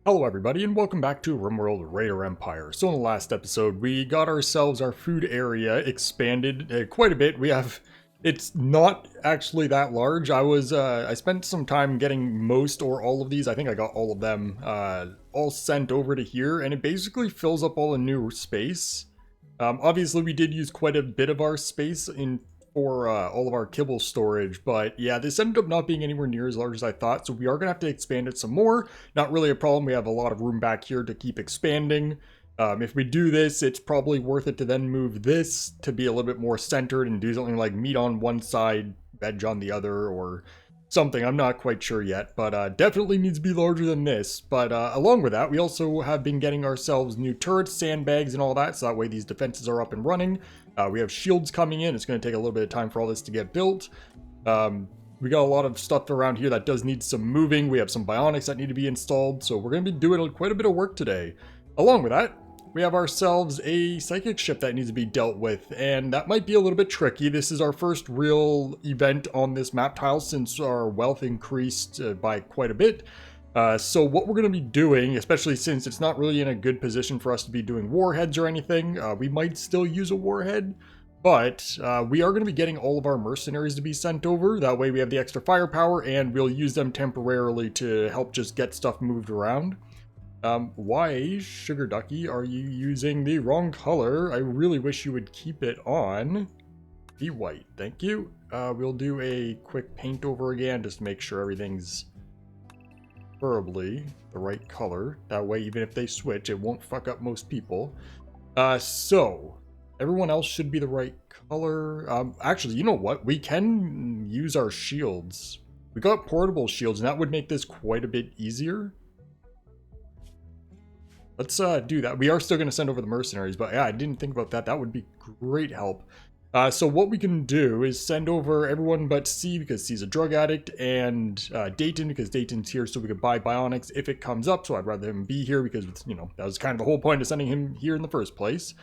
Hello everybody and welcome back to RimWorld Raider Empire. So in the last episode we got ourselves our food area expanded quite a bit. It's not actually that large. I spent some time getting most or all of these. I think I got all of them all sent over to here, and it basically fills up all the new space. Obviously we did use quite a bit of our space in for all of our kibble storage, but yeah, this ended up not being anywhere near as large as I thought, so we are going to have to expand it some more. Not really a problem. We have a lot of room back here to keep expanding. If we do this, it's probably worth it to then move this to be a little bit more centered and do something like meat on one side, veg on the other, or something. I'm not quite sure yet, but definitely needs to be larger than this. But along with that, we also have been getting ourselves new turrets, sandbags, and all that, so that way these defenses are up and running. We have shields coming in. It's going to take a little bit of time for all this to get built. We got a lot of stuff around here that does need some moving. We have some bionics that need to be installed, so we're going to be doing quite a bit of work today. Along with that, we have ourselves a psychic ship that needs to be dealt with, and that might be a little bit tricky. This is our first real event on this map tile since our wealth increased by quite a bit. So what we're going to be doing, especially since it's not really in a good position for us to be doing warheads or anything, we might still use a warhead, but we are going to be getting all of our mercenaries to be sent over. That way we have the extra firepower, and we'll use them temporarily to help just get stuff moved around. Why, Sugar Ducky, are you using the wrong color? I really wish you would keep it on. Be white, thank you. We'll do a quick paint over again just to make sure everything's preferably the right color. That way, even if they switch, it won't fuck up most people. So everyone else should be the right color. Actually, you know what? We can use our shields. We got portable shields, and that would make this quite a bit easier. Let's do that. We are still going to send over the mercenaries, but yeah, I didn't think about that. That would be great help. So what we can do is send over everyone but C, because C's a drug addict, and Dayton, because Dayton's here so we could buy bionics if it comes up. So I'd rather him be here because, you know, that was kind of the whole point of sending him here in the first place.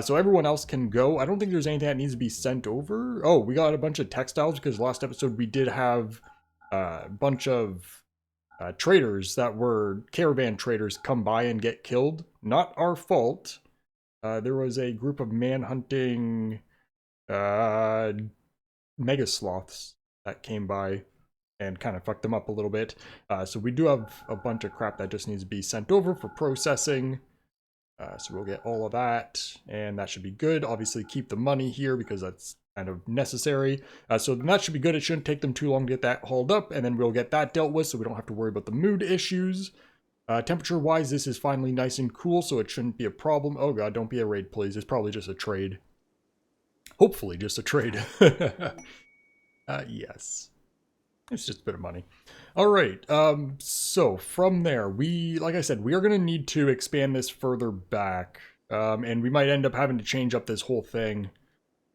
So everyone else can go. I don't think there's anything that needs to be sent over. Oh, we got a bunch of textiles because last episode we did have a bunch of traders that were caravan traders come by and get killed. Not our fault. There was a group of man-hunting mega sloths that came by and kind of fucked them up a little bit. So we do have a bunch of crap that just needs to be sent over for processing. So we'll get all of that, and that should be good. Obviously keep the money here because that's kind of necessary. So that should be good. It shouldn't take them too long to get that hauled up, and then we'll get that dealt with so we don't have to worry about the mood issues. Temperature wise, this is finally nice and cool, so it shouldn't be a problem. Oh god, don't be a raid, please. It's probably just a trade. Hopefully just a trade. Yes. It's just a bit of money. All right, so from there, like I said, we are going to need to expand this further back, and we might end up having to change up this whole thing.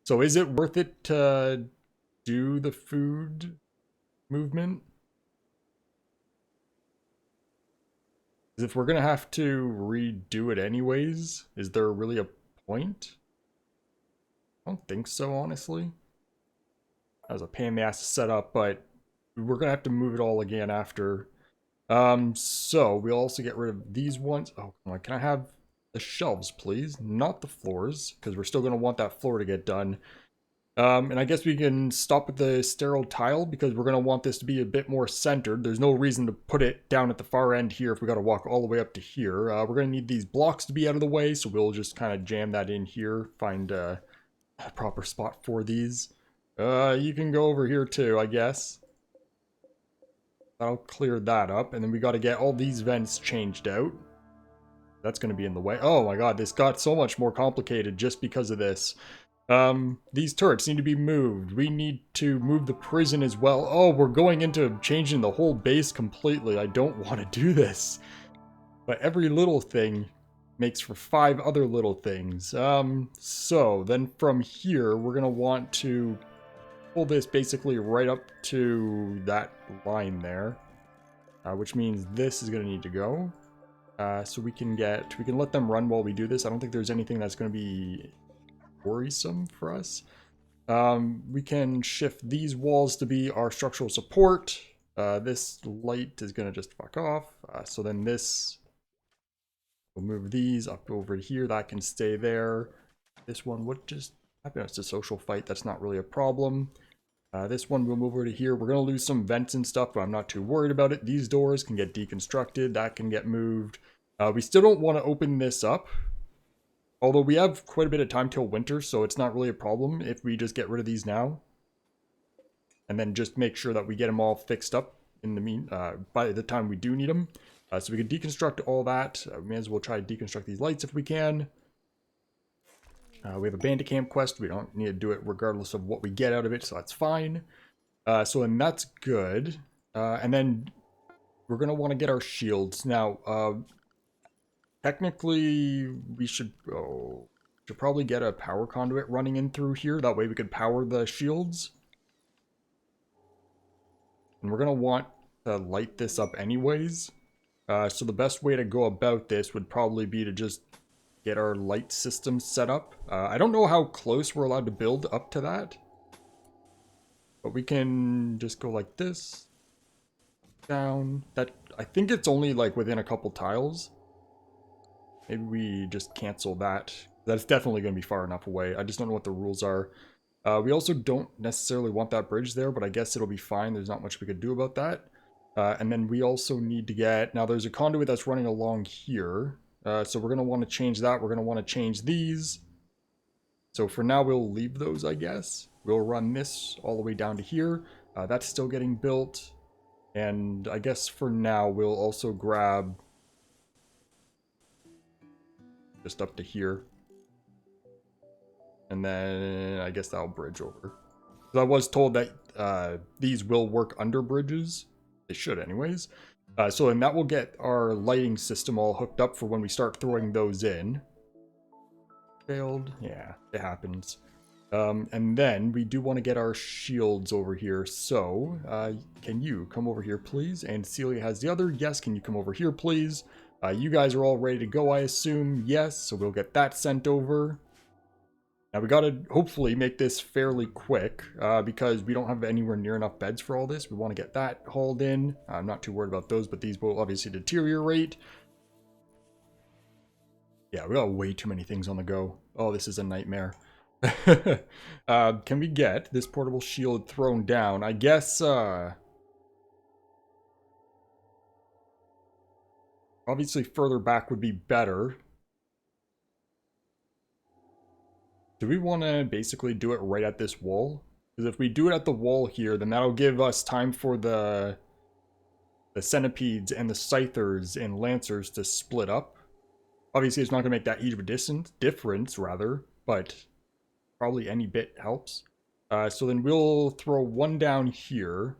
So is it worth it to do the food movement? If we're going to have to redo it anyways, is there really a point? I don't think so, honestly. That was a pain in the ass to set up, but we're going to have to move it all again after. So we'll also get rid of these ones. Oh, come on. Can I have the shelves, please? Not the floors, because we're still going to want that floor to get done. And I guess we can stop with the sterile tile because we're going to want this to be a bit more centered. There's no reason to put it down at the far end here if we got to walk all the way up to here. We're going to need these blocks to be out of the way, so we'll just kind of jam that in here, find a proper spot for these. You can go over here too, I guess. That'll clear that up, and then we got to get all these vents changed out. That's going to be in the way. Oh my god, this got so much more complicated just because of this. These turrets need to be moved. We need to move the prison as well. Oh, we're going into changing the whole base completely. I don't want to do this. But every little thing makes for 5 other little things. So then from here, we're going to want to pull this basically right up to that line there. Which means this is going to need to go. So we can let them run while we do this. I don't think there's anything that's going to be worrisome for us. We can shift these walls to be our structural support. This light is going to just fuck off. So then this We'll move these up over here. That can stay there. This one would just happen. It's a social fight. That's not really a problem. This one we'll move over to here. We're going to lose some vents and stuff, but I'm not too worried about it. These doors can get deconstructed. That can get moved. We still don't want to open this up. Although we have quite a bit of time till winter, so it's not really a problem if we just get rid of these now. And then just make sure that we get them all fixed up in the by the time we do need them. So we can deconstruct all that. We may as well try to deconstruct these lights if we can. We have a bandit camp quest. We don't need to do it regardless of what we get out of it, so that's fine. So then that's good. And then we're going to want to get our shields. Now, technically, we should probably get a power conduit running in through here. That way we could power the shields. And we're going to want to light this up anyways. So the best way to go about this would probably be to just get our light system set up. I don't know how close we're allowed to build up to that. But we can just go like this. Down. That, I think it's only like within a couple tiles. Maybe we just cancel that. That's definitely going to be far enough away. I just don't know what the rules are. We also don't necessarily want that bridge there, but I guess it'll be fine. There's not much we could do about that. And then we also need to get... Now, there's a conduit that's running along here. So we're going to want to change that. We're going to want to change these. So for now, we'll leave those, I guess. We'll run this all the way down to here. That's still getting built. And I guess for now, we'll also grab... just up to here. And then I guess that'll bridge over. So I was told that these will work under bridges. They should anyways. So then that will get our lighting system all hooked up for when we start throwing those in. Failed. Yeah, it happens. And then we do want to get our shields over here. So can you come over here, please? And Celia has the other. Yes, can you come over here, please? You guys are all ready to go, I assume. Yes, so we'll get that sent over. Now we gotta hopefully make this fairly quick because we don't have anywhere near enough beds for all this. We want to get that hauled in. I'm not too worried about those, but these will obviously deteriorate. Yeah, we got way too many things on the go. Oh, this is a nightmare. Can we get this portable shield thrown down? I guess, obviously further back would be better. Do we want to basically do it right at this wall? Because if we do it at the wall here, then that'll give us time for the centipedes and the scythers and lancers to split up. Obviously, it's not going to make that huge of a difference, but probably any bit helps. So then we'll throw one down here.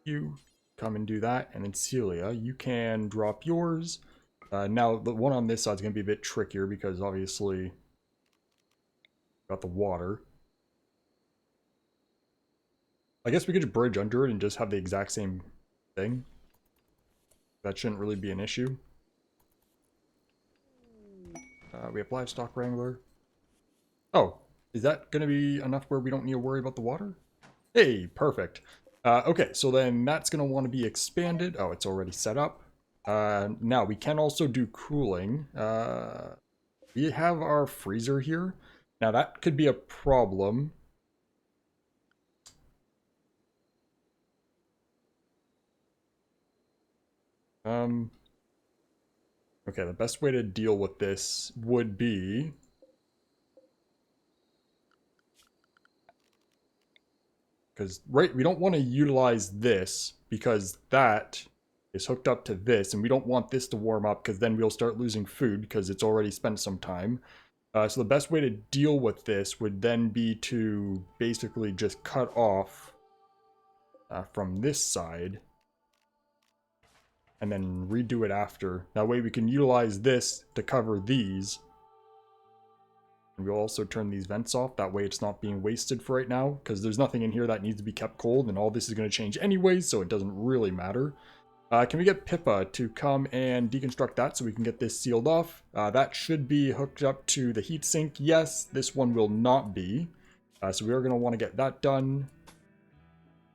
You come and do that, and then Celia, you can drop yours. Now, the one on this side is going to be a bit trickier because obviously got the water. I guess we could just bridge under it and just have the exact same thing. That shouldn't really be an issue. We have livestock wrangler. Oh, is that going to be enough where we don't need to worry about the water? Hey, perfect. Okay, so then that's going to want to be expanded. Oh, it's already set up. Now, we can also do cooling. We have our freezer here. Now, that could be a problem. Okay, the best way to deal with this would be... because, right, we don't want to utilize this because that is hooked up to this, and we don't want this to warm up because then we'll start losing food because it's already spent some time. So the best way to deal with this would then be to basically just cut off from this side and then redo it after. That way we can utilize this to cover these. And we'll also turn these vents off. That way it's not being wasted for right now because there's nothing in here that needs to be kept cold, and all this is going to change anyways, so it doesn't really matter. Can we get Pippa to come and deconstruct that so we can get this sealed off? That should be hooked up to the heatsink. Yes, this one will not be. So we are going to want to get that done.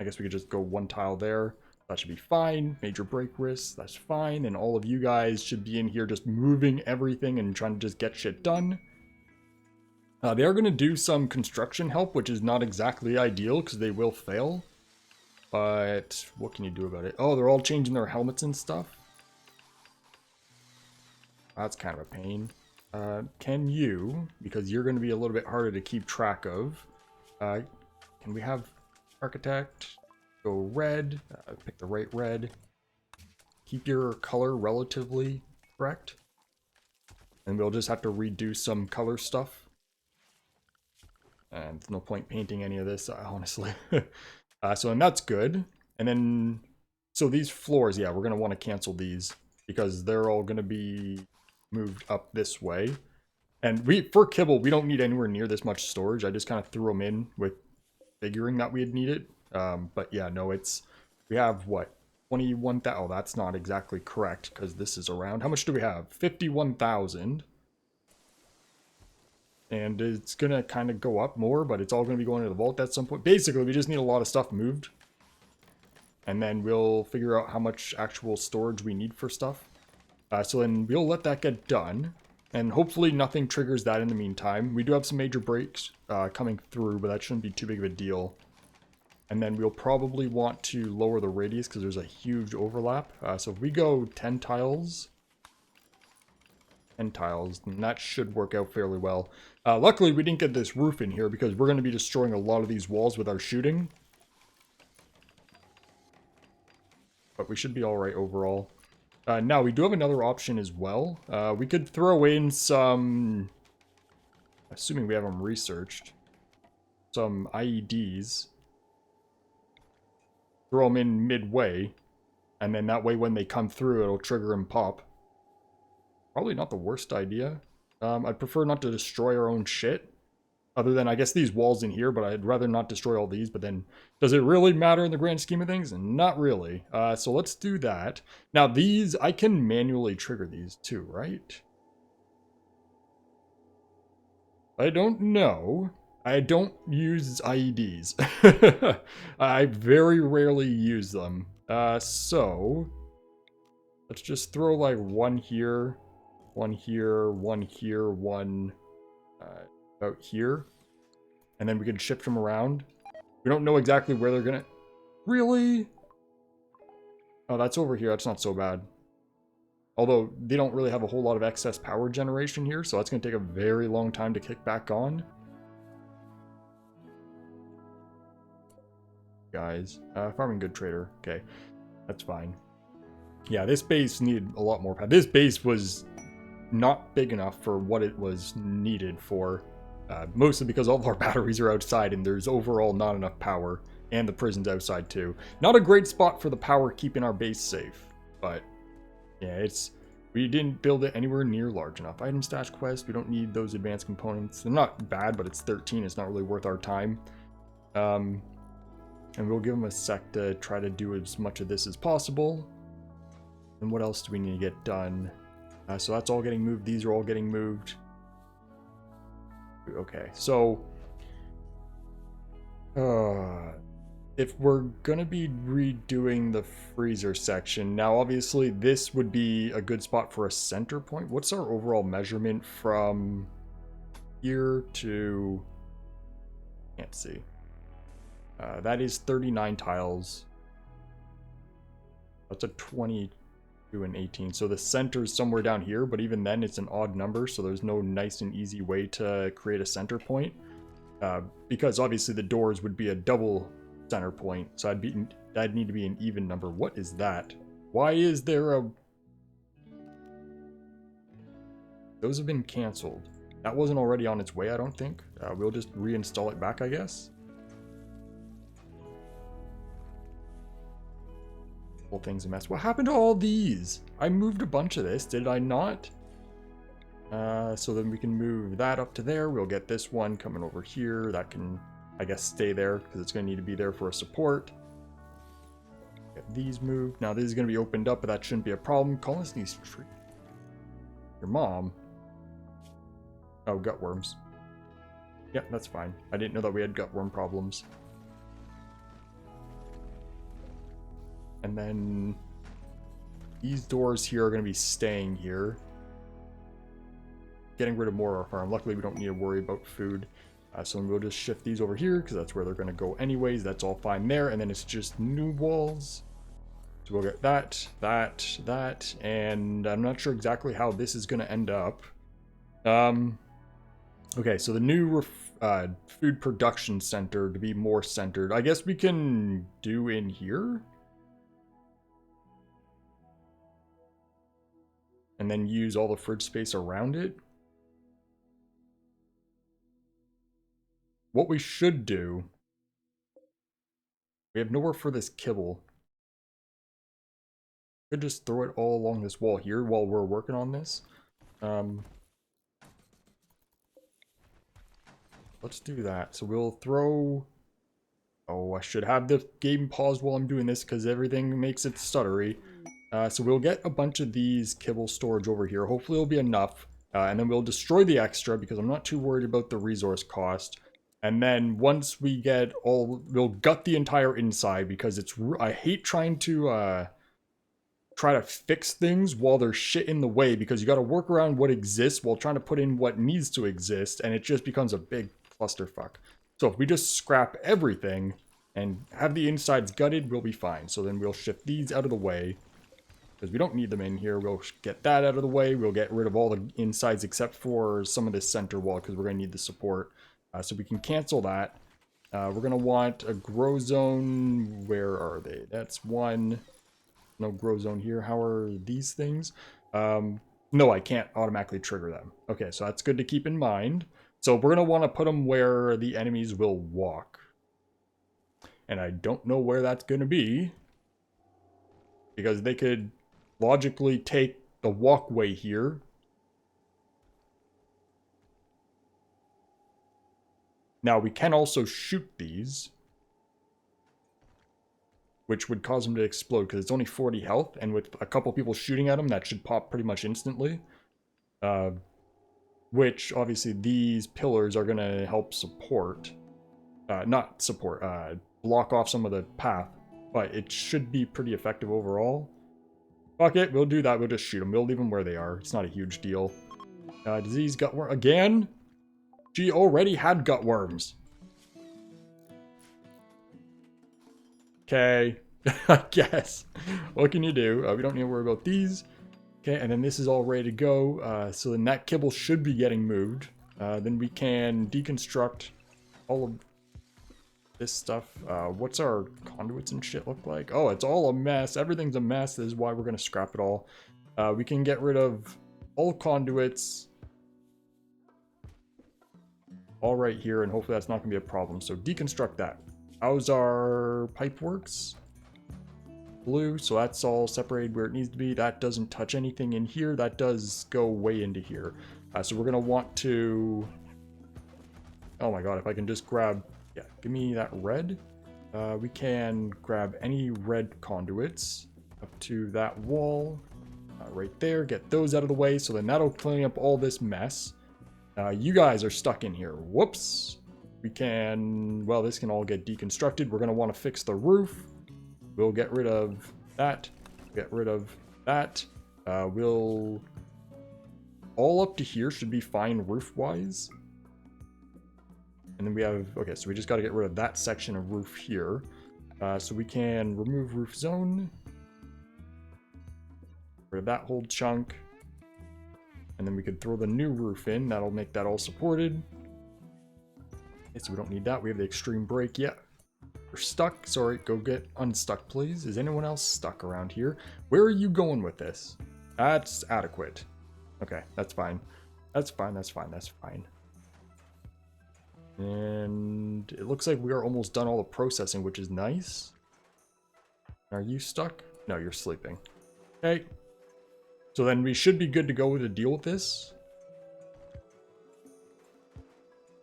I guess we could just go one tile there. That should be fine. Major break risks, that's fine. And all of you guys should be in here just moving everything and trying to just get shit done. They are going to do some construction help, which is not exactly ideal because they will fail. But what can you do about it? Oh, they're all changing their helmets and stuff. That's kind of a pain. Can you, because you're going to be a little bit harder to keep track of, can we have architect go red? Pick the right red. Keep your color relatively correct. And we'll just have to redo some color stuff. And there's no point painting any of this, honestly. So and that's good. And then, so these floors, yeah, we're going to want to cancel these because they're all going to be moved up this way. And for Kibble, we don't need anywhere near this much storage. I just kind of threw them in with figuring that we'd need it. But yeah, no, we have what? 21,000. Oh, that's not exactly correct because this is around. How much do we have? 51,000. And it's going to kind of go up more, but it's all going to be going to the vault at some point. Basically, we just need a lot of stuff moved. And then we'll figure out how much actual storage we need for stuff. So then we'll let that get done. And hopefully nothing triggers that in the meantime. We do have some major breaks coming through, but that shouldn't be too big of a deal. And then we'll probably want to lower the radius because there's a huge overlap. So if we go 10 tiles... 10 tiles, and that should work out fairly well. Luckily, we didn't get this roof in here because we're going to be destroying a lot of these walls with our shooting. But we should be alright overall. Now, we do have another option as well. We could throw in some, assuming we have them researched, some IEDs. Throw them in midway, and then that way when they come through, it'll trigger and pop. Probably not the worst idea. I'd prefer not to destroy our own shit. Other than, I guess, these walls in here, but I'd rather not destroy all these. But then, does it really matter in the grand scheme of things? Not really. So let's do that. Now, these, I can manually trigger these too, right? I don't know. I don't use IEDs. I very rarely use them. So, let's just throw like one here. One here, one here, one about here. And then we can shift them around. We don't know exactly where they're gonna... Really? Oh, that's over here. That's not so bad. Although, they don't really have a whole lot of excess power generation here, so that's gonna take a very long time to kick back on. Guys. Farming good trader. Okay. That's fine. Yeah, this base needed a lot more power. This base was... not big enough for what it was needed for, mostly because all of our batteries are outside and there's overall not enough power, and the prison's outside too. Not a great spot for the power keeping our base safe, but yeah, we didn't build it anywhere near large enough. Item stash quest, we don't need those advanced components. They're not bad, but it's 13, it's not really worth our time. And we'll give them a sec to try to do as much of this as possible. And what else do we need to get done? So that's all getting moved. These are all getting moved. Okay, so... if we're going to be redoing the freezer section, now obviously this would be a good spot for a center point. What's our overall measurement from here to... Can't see. That is 39 tiles. That's a 22 and 18. So the center is somewhere down here, but even then it's an odd number, so there's no nice and easy way to create a center point. Because obviously the doors would be a double center point, so I'd need to be an even number. What is that? Why is there a... Those have been canceled. That wasn't already on its way, I don't think. We'll just reinstall it back, I guess. Whole thing's a mess. What happened to all these? I moved a bunch of this, did I not? So then we can move that up to there. We'll get this one coming over here. That can, I guess, stay there because it's going to need to be there for a support. Get these moved. Now this is going to be opened up, but that shouldn't be a problem. Colonists needs treat. Your mom? Oh, gutworms. Yeah, that's fine. I didn't know that we had gutworm problems. And then these doors here are going to be staying here. Getting rid of more of our farm. Luckily, we don't need to worry about food. So we'll just shift these over here because that's where they're going to go anyways. That's all fine there. And then it's just new walls. So we'll get that, that, that. And I'm not sure exactly how this is going to end up. Okay, so the new food production center to be more centered. I guess we can do in here. And then use all the fridge space around it. What we should do, we have nowhere for this kibble. Could just throw it all along this wall here while we're working on this. Let's do that. So we'll throw... Oh, I should have the game paused while I'm doing this because everything makes it stuttery. So we'll get a bunch of these kibble storage over here. Hopefully it'll be enough. And then we'll destroy the extra because I'm not too worried about the resource cost. And then once we get all... We'll gut the entire inside because it's... I hate trying to... try to fix things while there's shit in the way because you got to work around what exists while trying to put in what needs to exist, and it just becomes a big clusterfuck. So if we just scrap everything and have the insides gutted, we'll be fine. So then we'll shift these out of the way because we don't need them in here. We'll get that out of the way. We'll get rid of all the insides except for some of this center wall because we're going to need the support. So we can cancel that. We're going to want a grow zone. Where are they? That's one. No grow zone here. How are these things? No, I can't automatically trigger them. Okay, so that's good to keep in mind. So we're going to want to put them where the enemies will walk. And I don't know where that's going to be. Because they could logically take the walkway here. Now, we can also shoot these. Which would cause them to explode because it's only 40 health, and with a couple people shooting at them, that should pop pretty much instantly. Which, obviously, these pillars are going to help support. Not support, block off some of the path, but it should be pretty effective overall. Fuck it, we'll do that, we'll just shoot them. We'll leave them where they are. It's not a huge deal. Disease gutworm again? She already had gutworms. Okay, I guess. What can you do? We don't need to worry about these. Okay, and then this is all ready to go. So then that kibble should be getting moved. Then we can deconstruct all of this stuff. What's our conduits and shit look like? Oh, it's all a mess. Everything's a mess. This is why we're going to scrap it all. We can get rid of all conduits. All right here, and hopefully that's not going to be a problem. So deconstruct that. How's our pipe works? Blue, so that's all separated where it needs to be. That doesn't touch anything in here. That does go way into here. So we're going to want to... Oh my god, if I can just grab... Yeah, give me that red. We can grab any red conduits up to that wall. Right there, get those out of the way. So then that'll clean up all this mess. You guys are stuck in here. Whoops. We can, well, this can all get deconstructed. We're going to want to fix the roof. We'll get rid of that. Get rid of that. We'll... All up to here should be fine roof-wise. And then we have... Okay, so we just got to get rid of that section of roof here. So we can remove roof zone. Get rid of that whole chunk. And then we could throw the new roof in. That'll make that all supported. Okay, so we don't need that. We have the extreme break. Yeah. We're stuck. Sorry, go get unstuck, please. Is anyone else stuck around here? Where are you going with this? That's adequate. Okay, that's fine. That's fine, that's fine, that's fine. And it looks like we are almost done all the processing, which is nice. Are you stuck? No, you're sleeping. Okay. So then we should be good to go to deal with this.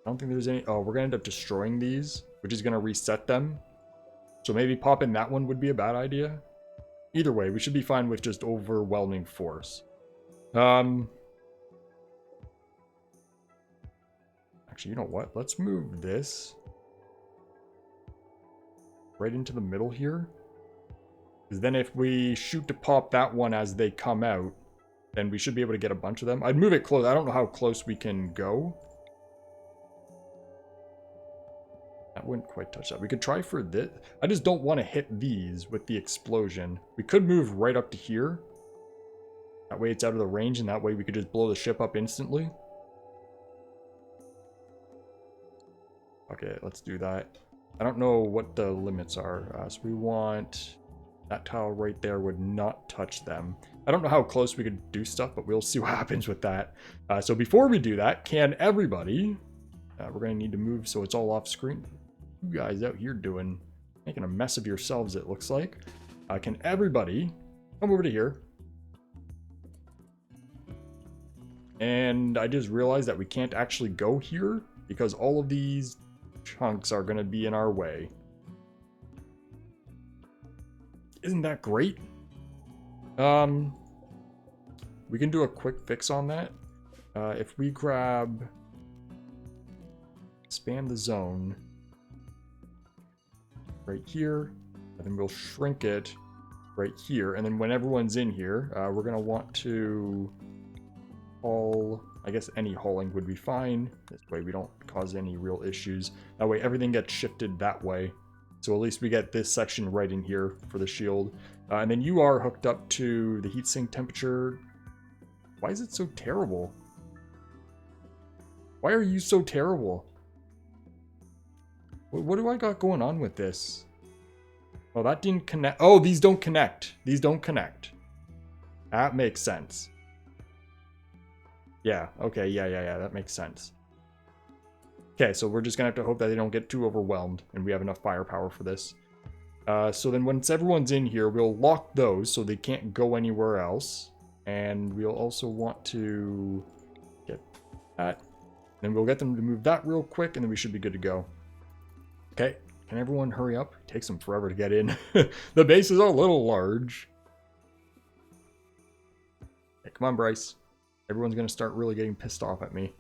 I don't think there's any... Oh, we're going to end up destroying these, which is going to reset them. So maybe popping that one would be a bad idea. Either way, we should be fine with just overwhelming force. Actually, you know what? Let's move this right into the middle here. Because then if we shoot to pop that one as they come out, then we should be able to get a bunch of them. I'd move it close. I don't know how close we can go. That wouldn't quite touch that. We could try for this. I just don't want to hit these with the explosion. We could move right up to here. That way it's out of the range, and that way we could just blow the ship up instantly. Okay, let's do that. I don't know what the limits are. So we want... That tile right there would not touch them. I don't know how close we could do stuff, but we'll see what happens with that. So before we do that, can everybody... we're going to need to move so it's all off screen. You guys out here making a mess of yourselves, it looks like. Can everybody come over to here? And I just realized that we can't actually go here because all of these chunks are going to be in our way. Isn't that great? We can do a quick fix on that. If we grab... Expand the zone right here, and then we'll shrink it right here. And then when everyone's in here, we're going to want to haul... I guess any hauling would be fine. This way we don't cause any real issues. That way everything gets shifted that way. So at least we get this section right in here for the shield. And then you are hooked up to the heatsink temperature. Why is it so terrible? Why are you so terrible? What do I got going on with this? Oh, that didn't connect. Oh, these don't connect. These don't connect. That makes sense. Yeah, okay, yeah, that makes sense. Okay, so we're just gonna have to hope that they don't get too overwhelmed and we have enough firepower for this. So then once everyone's in here, we'll lock those so they can't go anywhere else. And we'll also want to get that. Then we'll get them to move that real quick and then we should be good to go. Okay, can everyone hurry up? It takes them forever to get in. The base is a little large. Okay, come on, Bryce. Everyone's going to start really getting pissed off at me.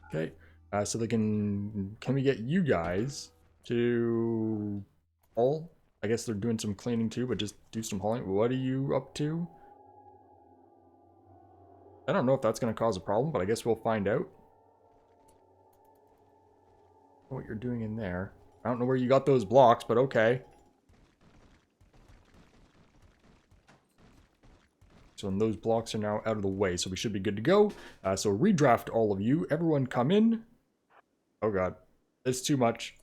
Okay, so they can we get you guys to haul? I guess they're doing some cleaning too, but just do some hauling. What are you up to? I don't know if that's going to cause a problem, but I guess we'll find out. What you're doing in there. I don't know where you got those blocks, but okay. So those blocks are now out of the way, so we should be good to go. So redraft all of you. Everyone come in. Oh god, it's too much.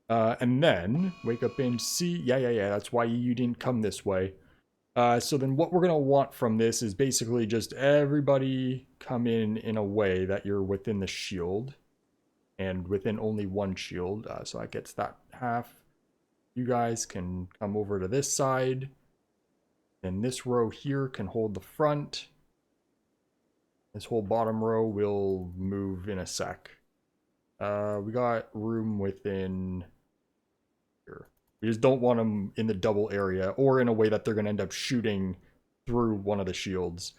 And then wake up and see. Yeah. That's why you didn't come this way. So then what we're gonna want from this is basically just everybody come in a way that you're within the shield. And within only one shield, so that gets that half. You guys can come over to this side. And this row here can hold the front. This whole bottom row will move in a sec. We got room within here. We just don't want them in the double area or in a way that they're going to end up shooting through one of the shields.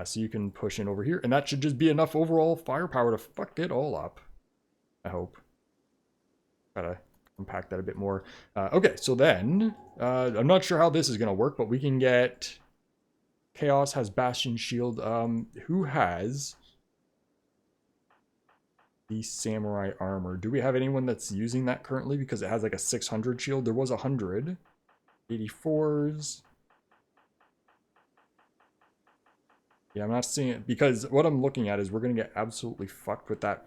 So you can push in over here. And that should just be enough overall firepower to fuck it all up. I hope. Gotta compact that a bit more. Okay, so then, I'm not sure how this is going to work, but we can get... Chaos has Bastion Shield. Who has the Samurai Armor? Do we have anyone that's using that currently? Because it has like a 600 shield. There was 100. 84s. Yeah, I'm not seeing it. Because what I'm looking at is we're going to get absolutely fucked with that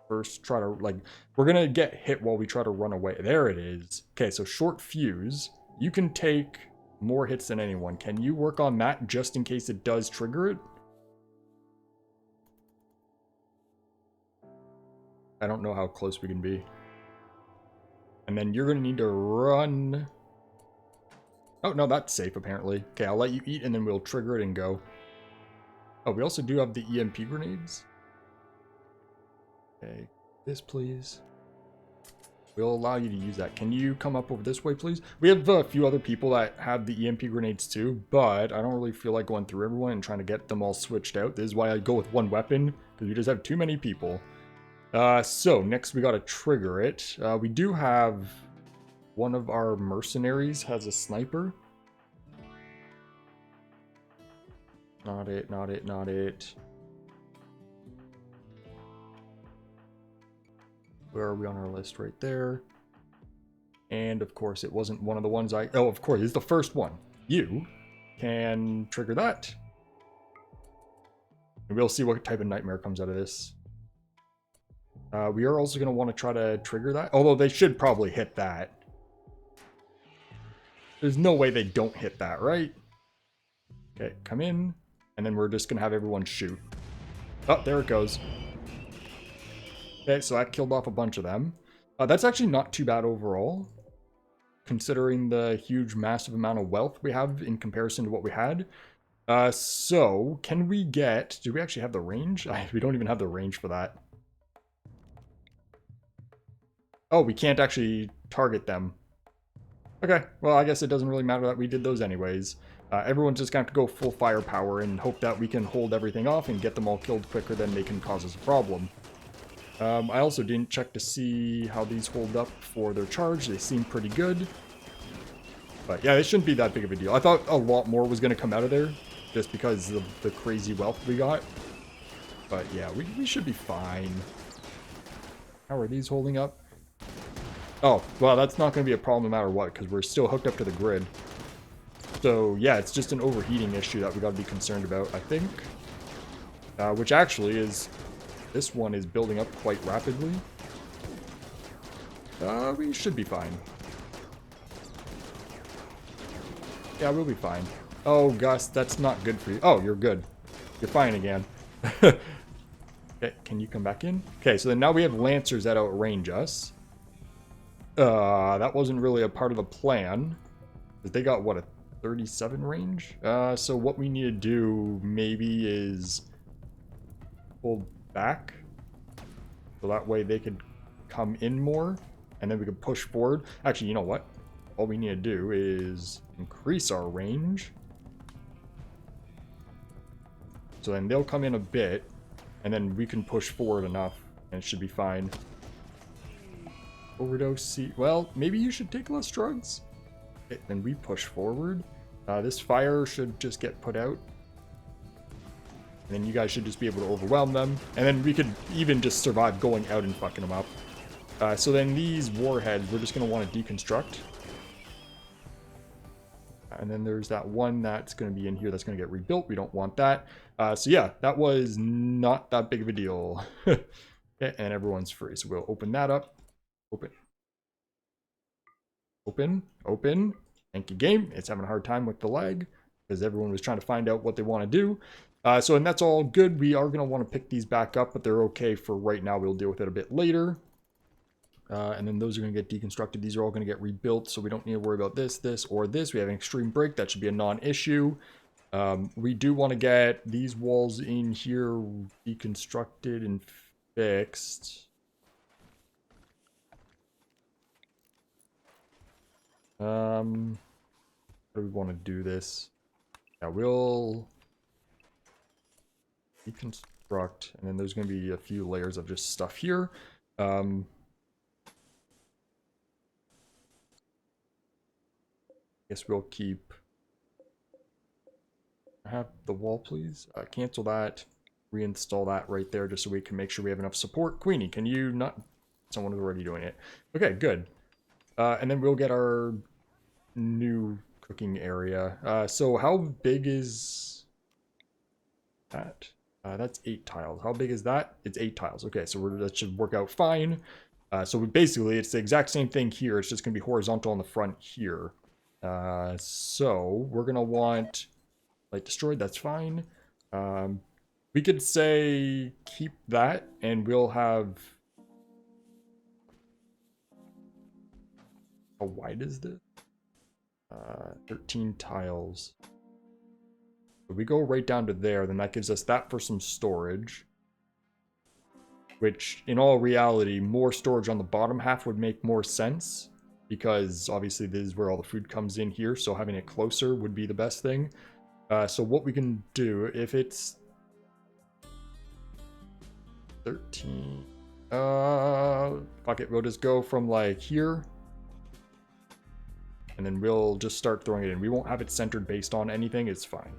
first try to, like, we're going to get hit while we try to run away. There it is. Okay, so short fuse. You can take more hits than anyone. Can you work on that just in case it does trigger it? I don't know how close we can be. And then you're going to need to run. Oh, no, that's safe apparently. Okay, I'll let you eat and then we'll trigger it and go. Oh, we also do have the EMP grenades. Okay, this please. We'll allow you to use that. Can you come up over this way, please? We have a few other people that have the EMP grenades too, but I don't really feel like going through everyone and trying to get them all switched out. This is why I go with one weapon, because we just have too many people. So next we got to trigger it. We do have one of our mercenaries has a sniper. Not it, not it, not it. Where are we on our list? Right there. And of course, it wasn't one of the ones I... Oh, of course, it's the first one. You can trigger that. And we'll see what type of nightmare comes out of this. We are also going to want to try to trigger that. Although they should probably hit that. There's no way they don't hit that, right? Okay, come in. And then we're just going to have everyone shoot. Oh, there it goes. Okay, so that killed off a bunch of them. That's actually not too bad overall, considering the huge, massive amount of wealth we have in comparison to what we had. So, can we get... Do we actually have the range? We don't even have the range for that. Oh, we can't actually target them. Okay, well, I guess it doesn't really matter that we did those anyways. Everyone's just going to have to go full firepower and hope that we can hold everything off and get them all killed quicker than they can cause us a problem. I also didn't check to see how these hold up for their charge. They seem pretty good. But yeah, it shouldn't be that big of a deal. I thought a lot more was going to come out of there just because of the crazy wealth we got. But yeah, we should be fine. How are these holding up? Oh, well, that's not going to be a problem no matter what, because we're still hooked up to the grid. So, yeah, it's just an overheating issue that we got to be concerned about, I think. Which actually is... This one is building up quite rapidly. We should be fine. Yeah, we'll be fine. Oh, Gus, that's not good for you. Oh, you're good. You're fine again. Okay, can you come back in? Okay, so then now we have Lancers that outrange us. That wasn't really a part of the plan. They got, what, a 37 range? So what we need to do maybe is pull back. So that way they could come in more. And then we could push forward. Actually, you know what? All we need to do is increase our range. So then they'll come in a bit. And then we can push forward enough. And it should be fine. Overdose, see. Well, maybe you should take less drugs. Okay, then we push forward. This fire should just get put out. And then you guys should just be able to overwhelm them. And then we could even just survive going out and fucking them up. So then these warheads, we're just going to want to deconstruct. And then there's that one that's going to be in here that's going to get rebuilt. We don't want that. So yeah, that was not that big of a deal. Okay, and everyone's free. So we'll open that up. Open. Open. Open. Thank you, game. It's having a hard time with the lag because everyone was trying to find out what they want to do. And that's all good. We are going to want to pick these back up, but they're okay for right now. We'll deal with it a bit later. And then those are going to get deconstructed. These are all going to get rebuilt, so we don't need to worry about this, this, or this. We have an extreme break. That should be a non-issue. We do want to get these walls in here deconstructed and fixed. How do we want to do this? Yeah, we'll deconstruct, and then there's going to be a few layers of just stuff here. Guess we'll keep... Have the wall, please. Cancel that. Reinstall that right there just so we can make sure we have enough support. Queenie, can you not... Someone is already doing it. Okay, good. And then we'll get our new cooking area. So how big is that? That's 8 tiles. How big is that? It's 8 tiles. Okay, so that should work out fine. So basically, it's the exact same thing here. It's just going to be horizontal on the front here. So we're going to want light destroyed. That's fine. We could say keep that, and we'll have... How wide is this? 13 tiles. If we go right down to there, then that gives us that for some storage. Which, in all reality, more storage on the bottom half would make more sense. Because, obviously, this is where all the food comes in here. So having it closer would be the best thing. So what we can do, if it's... 13... fuck it, we'll just go from, like, here... and then we'll just start throwing it in. We won't have it centered based on anything. It's fine.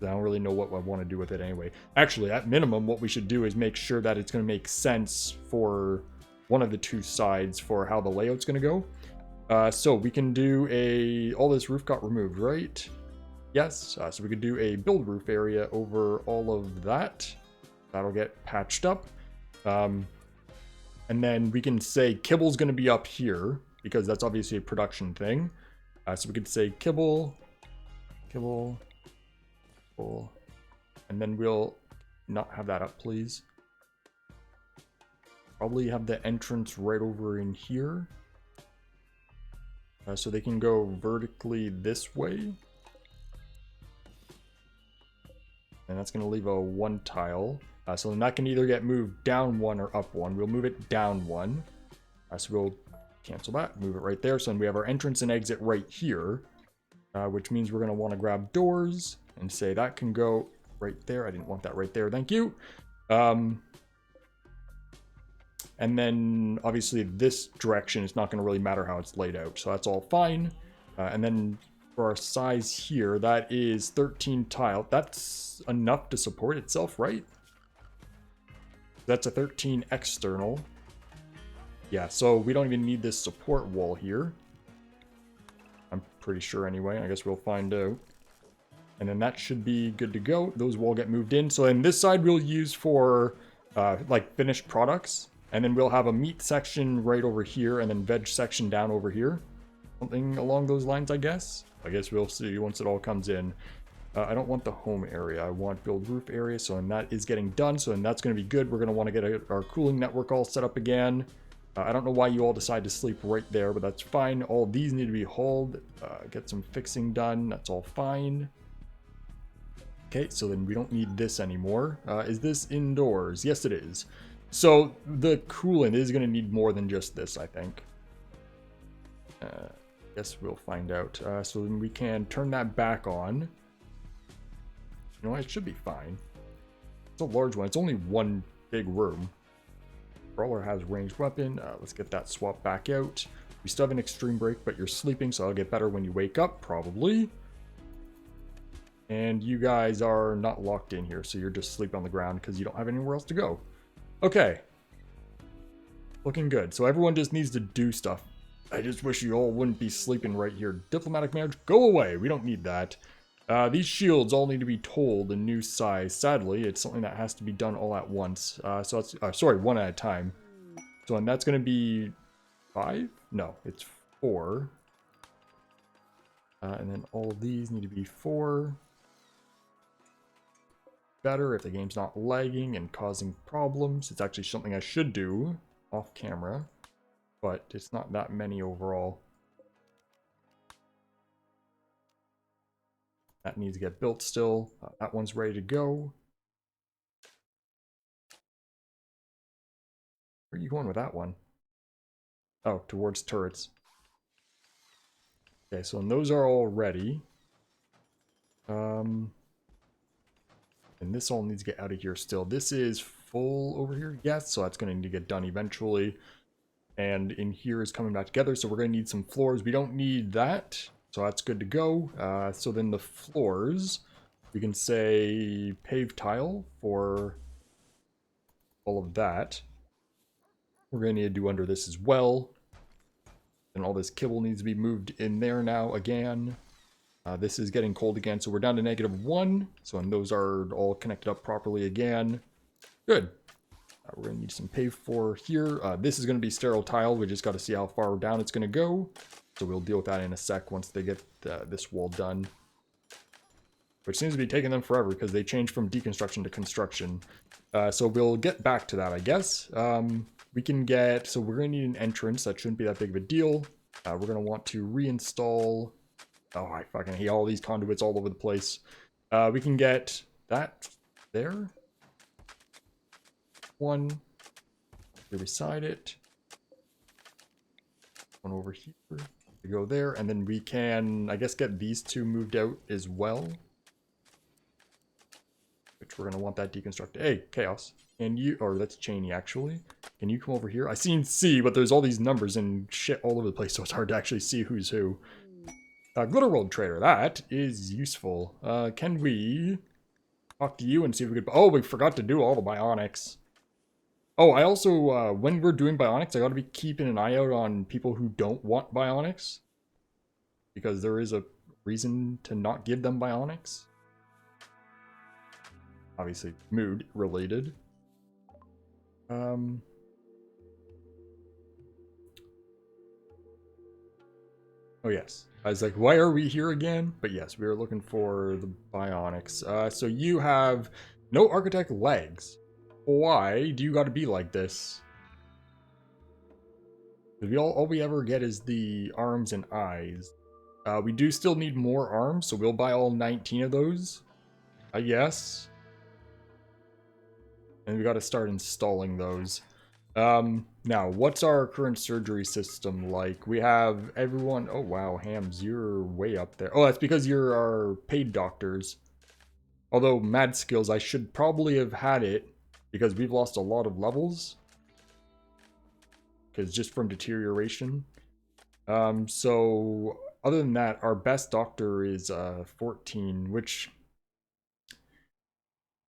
I don't really know what I want to do with it anyway. Actually, at minimum, what we should do is make sure that it's going to make sense for one of the two sides for how the layout's going to go. So we can do all this roof got removed, right? Yes. So we could do a build roof area over all of that. That'll get patched up. And then we can say Kibble's going to be up here because that's obviously a production thing. So we could say Kibble, and then we'll not have that up, please. Probably have the entrance right over in here. So they can go vertically this way. And that's going to leave a 1 tile. So then that can either get moved down 1 or up 1. We'll move it down 1. So we'll cancel that, move it right there. So then we have our entrance and exit right here, which means we're going to want to grab doors and say that can go right there. I didn't want that right there. Thank you. And then obviously this direction is not going to really matter how it's laid out. So that's all fine. And then for our size here, that is 13 tile. That's enough to support itself, right? That's a 13 external. Yeah, so we don't even need this support wall here. I'm pretty sure anyway. I guess we'll find out. And then that should be good to go. Those will get moved in. So then this side we'll use for like finished products. And then we'll have a meat section right over here and then veg section down over here. Something along those lines, I guess. I guess we'll see once it all comes in. I don't want the home area. I want build roof area. So and that is getting done. So and that's going to be good. We're going to want to get our cooling network all set up again. I don't know why you all decide to sleep right there, but that's fine. All these need to be hauled. Get some fixing done. That's all fine. Okay, so then we don't need this anymore. Is this indoors? Yes, it is. So the coolant is going to need more than just this, I think. Guess we'll find out. So then we can turn that back on. You know, it should be fine. It's a large one. It's only one big room. Brawler has ranged weapon. Let's get that swap back out. We still have an extreme break, but you're sleeping, so I'll get better when you wake up, probably. And you guys are not locked in here, so you're just sleeping on the ground because you don't have anywhere else to go. Okay. Looking good. So everyone just needs to do stuff. I just wish you all wouldn't be sleeping right here. Diplomatic marriage, go away. We don't need that. These shields all need to be told a new size. Sadly, it's something that has to be done all at once. So that's, sorry, one at a time. So and that's going to be 5? No, it's 4. And then all of these need to be 4. Better if the game's not lagging and causing problems. It's actually something I should do off camera, but it's not that many overall. That needs to get built still. That one's ready to go. Where are you going with that one? Oh, towards turrets. Okay, so those are all ready. And this all needs to get out of here still. This is full over here. Yes, so that's going to need to get done eventually. And in here is coming back together, so we're going to need some floors. We don't need that. So that's good to go. So then the floors, we can say paved tile for all of that. We're going to need to do under this as well. And all this kibble needs to be moved in there now again. This is getting cold again, so we're down to -1. So and those are all connected up properly again. Good. We're going to need some paved floor here. This is going to be sterile tile. We just got to see how far down it's going to go. So we'll deal with that in a sec once they get this wall done. Which seems to be taking them forever because they changed from deconstruction to construction. So we'll get back to that, I guess. We can get... So we're going to need an entrance. That shouldn't be that big of a deal. We're going to want to reinstall... Oh, I fucking hate all these conduits all over the place. We can get that there. One here beside it. One over here. We go there, and then we can, I guess, get these two moved out as well. Which we're going to want that deconstructed. Hey, Chaos. Can you, or that's Cheney actually. Can you come over here? I seen C, but there's all these numbers and shit all over the place, so it's hard to actually see who's who. Glitter World Trader, that is useful. Can we talk to you and see if we could... Oh, we forgot to do all the bionics. Oh, I also, when we're doing bionics, I gotta be keeping an eye out on people who don't want bionics. Because there is a reason to not give them bionics. Obviously, mood related. Oh yes. I was like, why are we here again? But yes, we are looking for the bionics. So you have no architect legs. Why do you gotta be like this? Because all we ever get is the arms and eyes. We do still need more arms, so we'll buy all 19 of those, I guess. And we gotta start installing those. Now, what's our current surgery system like? We have everyone... Oh, wow, Hams, you're way up there. Oh, that's because you're our paid doctors. Although, mad skills, I should probably have had it because we've lost a lot of levels. Because just from deterioration. So, other than that, our best doctor is 14, which...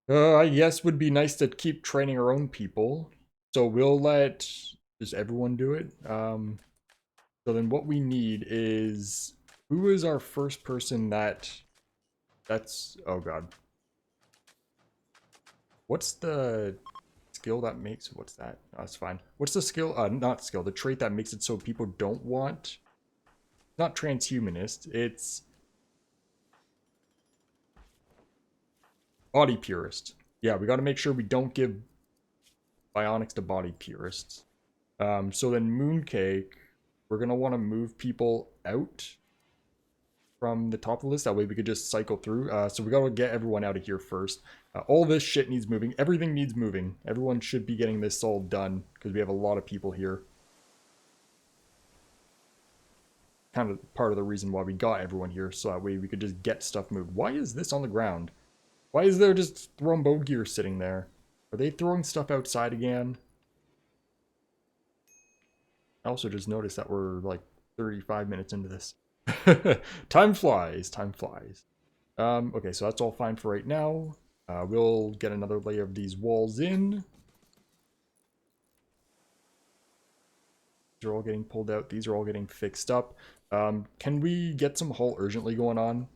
I guess would be nice to keep training our own people. So we'll let just everyone do it. So then what we need is... Who is our first person that's... Oh god. What's the skill that makes... What's that? Oh, that's fine. What's the skill... not skill. The trait that makes it so people don't want... Not transhumanist. It's... Body purist. Yeah, we gotta make sure we don't give bionics to body purists. So then Mooncake, we're gonna want to move people out from the top of the list. That way we could just cycle through. So we gotta get everyone out of here first. All this shit needs moving. Everything needs moving. Everyone should be getting this all done because we have a lot of people here. Kind of part of the reason why we got everyone here, so that way we could just get stuff moved. Why is this on the ground? Why is there just Thrombo gear sitting there? Are they throwing stuff outside again? I also just noticed that we're like 35 minutes into this. Time flies, time flies. Okay, so that's all fine for right now. We'll get another layer of these walls in. These are all getting pulled out. These are all getting fixed up. Can we get some haul urgently going on?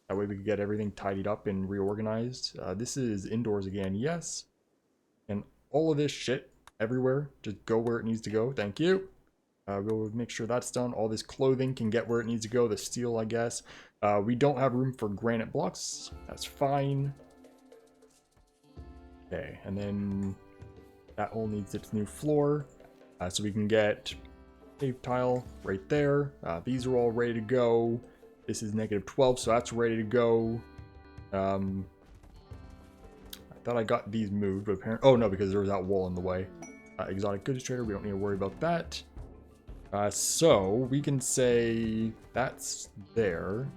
That way we can get everything tidied up and reorganized. This is indoors again, yes. And all of this shit everywhere, just go where it needs to go. Thank you. We'll make sure that's done. All this clothing can get where it needs to go. The steel, I guess. We don't have room for granite blocks. That's fine. Okay, and then that all needs its new floor. So we can get paved tile right there. These are all ready to go. This is -12, so that's ready to go. I thought I got these moved, but apparently... Oh, no, because there was that wall in the way. Exotic goods trader, we don't need to worry about that. So, we can say that's there.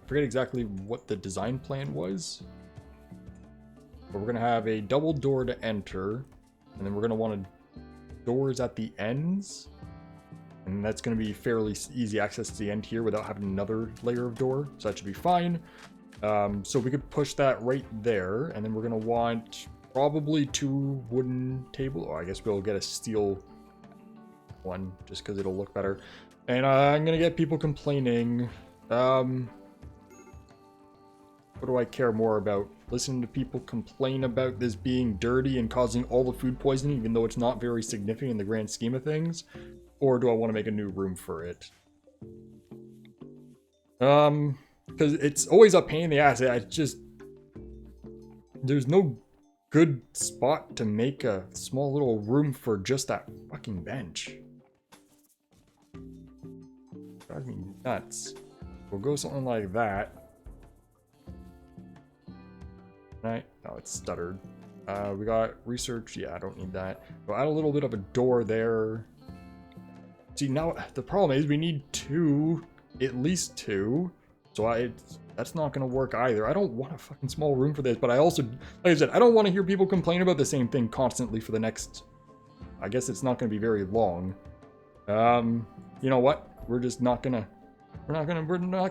I forget exactly what the design plan was. But we're going to have a double door to enter. And then we're going to want doors at the ends. And that's going to be fairly easy access to the end here without having another layer of door. So that should be fine. So we could push that right there. And then we're going to want probably 2 wooden tables. Or I guess we'll get a steel one just because it'll look better. And I'm going to get people complaining. What do I care more about? Listening to people complain about this being dirty and causing all the food poisoning, even though it's not very significant in the grand scheme of things? Or do I want to make a new room for it? Because it's always a pain in the ass. I just... There's no good spot to make a small little room for just that fucking bench. Drives me nuts. We'll go something like that. Right? No, it's stuttered. We got research. Yeah, I don't need that. We'll add a little bit of a door there. See, now the problem is we need 2, at least 2. So that's not going to work either. I don't want a fucking small room for this, but I also, like I said, I don't want to hear people complain about the same thing constantly for the next, I guess it's not going to be very long. You know what? We're just not going to We're not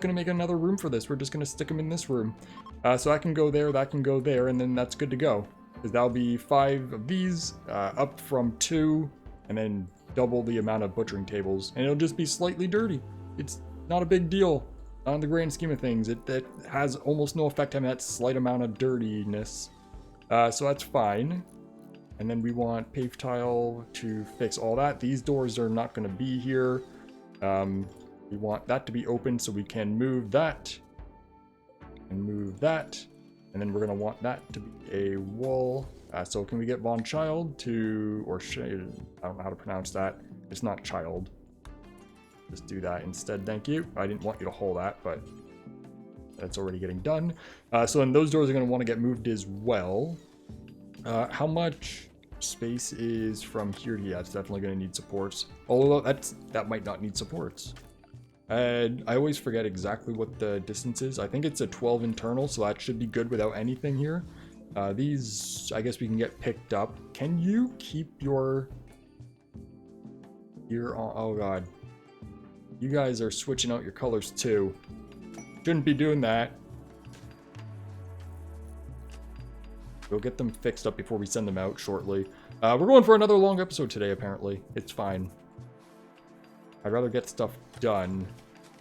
gonna make another room for this. We're just gonna stick them in this room. So that can go there, that can go there, and then that's good to go. Because that'll be 5 of these, up from 2, and then double the amount of butchering tables. And it'll just be slightly dirty. It's not a big deal. On the grand scheme of things, it has almost no effect having that slight amount of dirtiness. So that's fine. And then we want pave tile to fix all that. These doors are not going to be here. We want that to be open so we can move that. And move that. And then we're going to want that to be a wall. So can we get Von Child to, or I don't know how to pronounce that. It's not child. Just do that instead, thank you. I didn't want you to hold that, but that's already getting done. So then those doors are going to want to get moved as well. How much space is from here to, yeah, it's definitely going to need supports. Although that might not need supports. And I always forget exactly what the distance is. I think it's a 12 internal, so that should be good without anything here. These, I guess we can get picked up. Can you keep your... Oh god. You guys are switching out your colors too. Shouldn't be doing that. We'll get them fixed up before we send them out shortly. We're going for another long episode today, apparently. It's fine. I'd rather get stuff done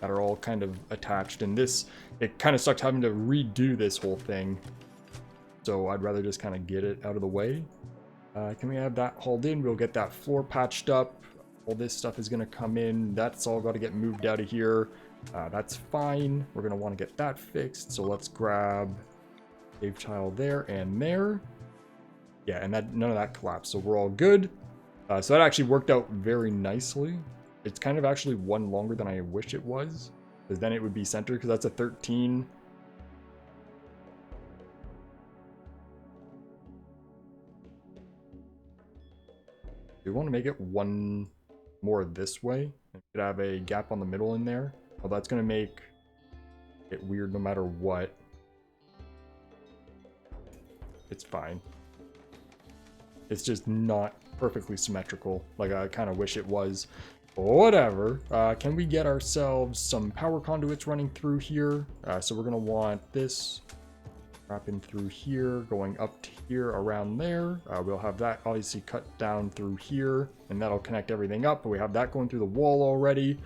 that are all kind of attached. And this, it kind of sucked having to redo this whole thing. So I'd rather just kind of get it out of the way. Can we have that hauled in? We'll get that floor patched up. All this stuff is going to come in. That's all got to get moved out of here. That's fine. We're going to want to get that fixed. So let's grab pave tile there and there. Yeah, and that none of that collapsed. So we're all good. So that actually worked out very nicely. It's kind of actually one longer than I wish it was. Because then it would be centered, because that's a 13. We want to make it one more this way. We could have a gap on the middle in there. Well, that's going to make it weird no matter what. It's fine. It's just not perfectly symmetrical like I kind of wish it was. Whatever. Can we get ourselves some power conduits running through here? So we're going to want this wrapping through here, going up to here, around there. We'll have that obviously cut down through here, and that'll connect everything up. But we have that going through the wall already.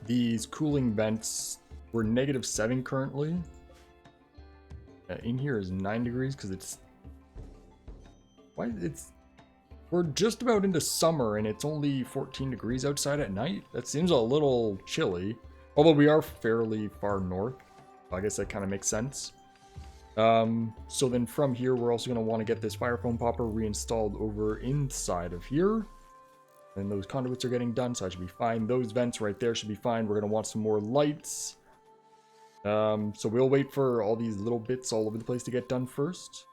These cooling vents were -7 currently. In here is 9 degrees because it's... Why? We're just about into summer and it's only 14 degrees outside at night. That seems a little chilly. Although we are fairly far north. I guess that kind of makes sense. So then from here, we're also going to want to get this fire foam popper reinstalled over inside of here. And those conduits are getting done, so that should be fine. Those vents right there should be fine. We're going to want some more lights. So we'll wait for all these little bits all over the place to get done first.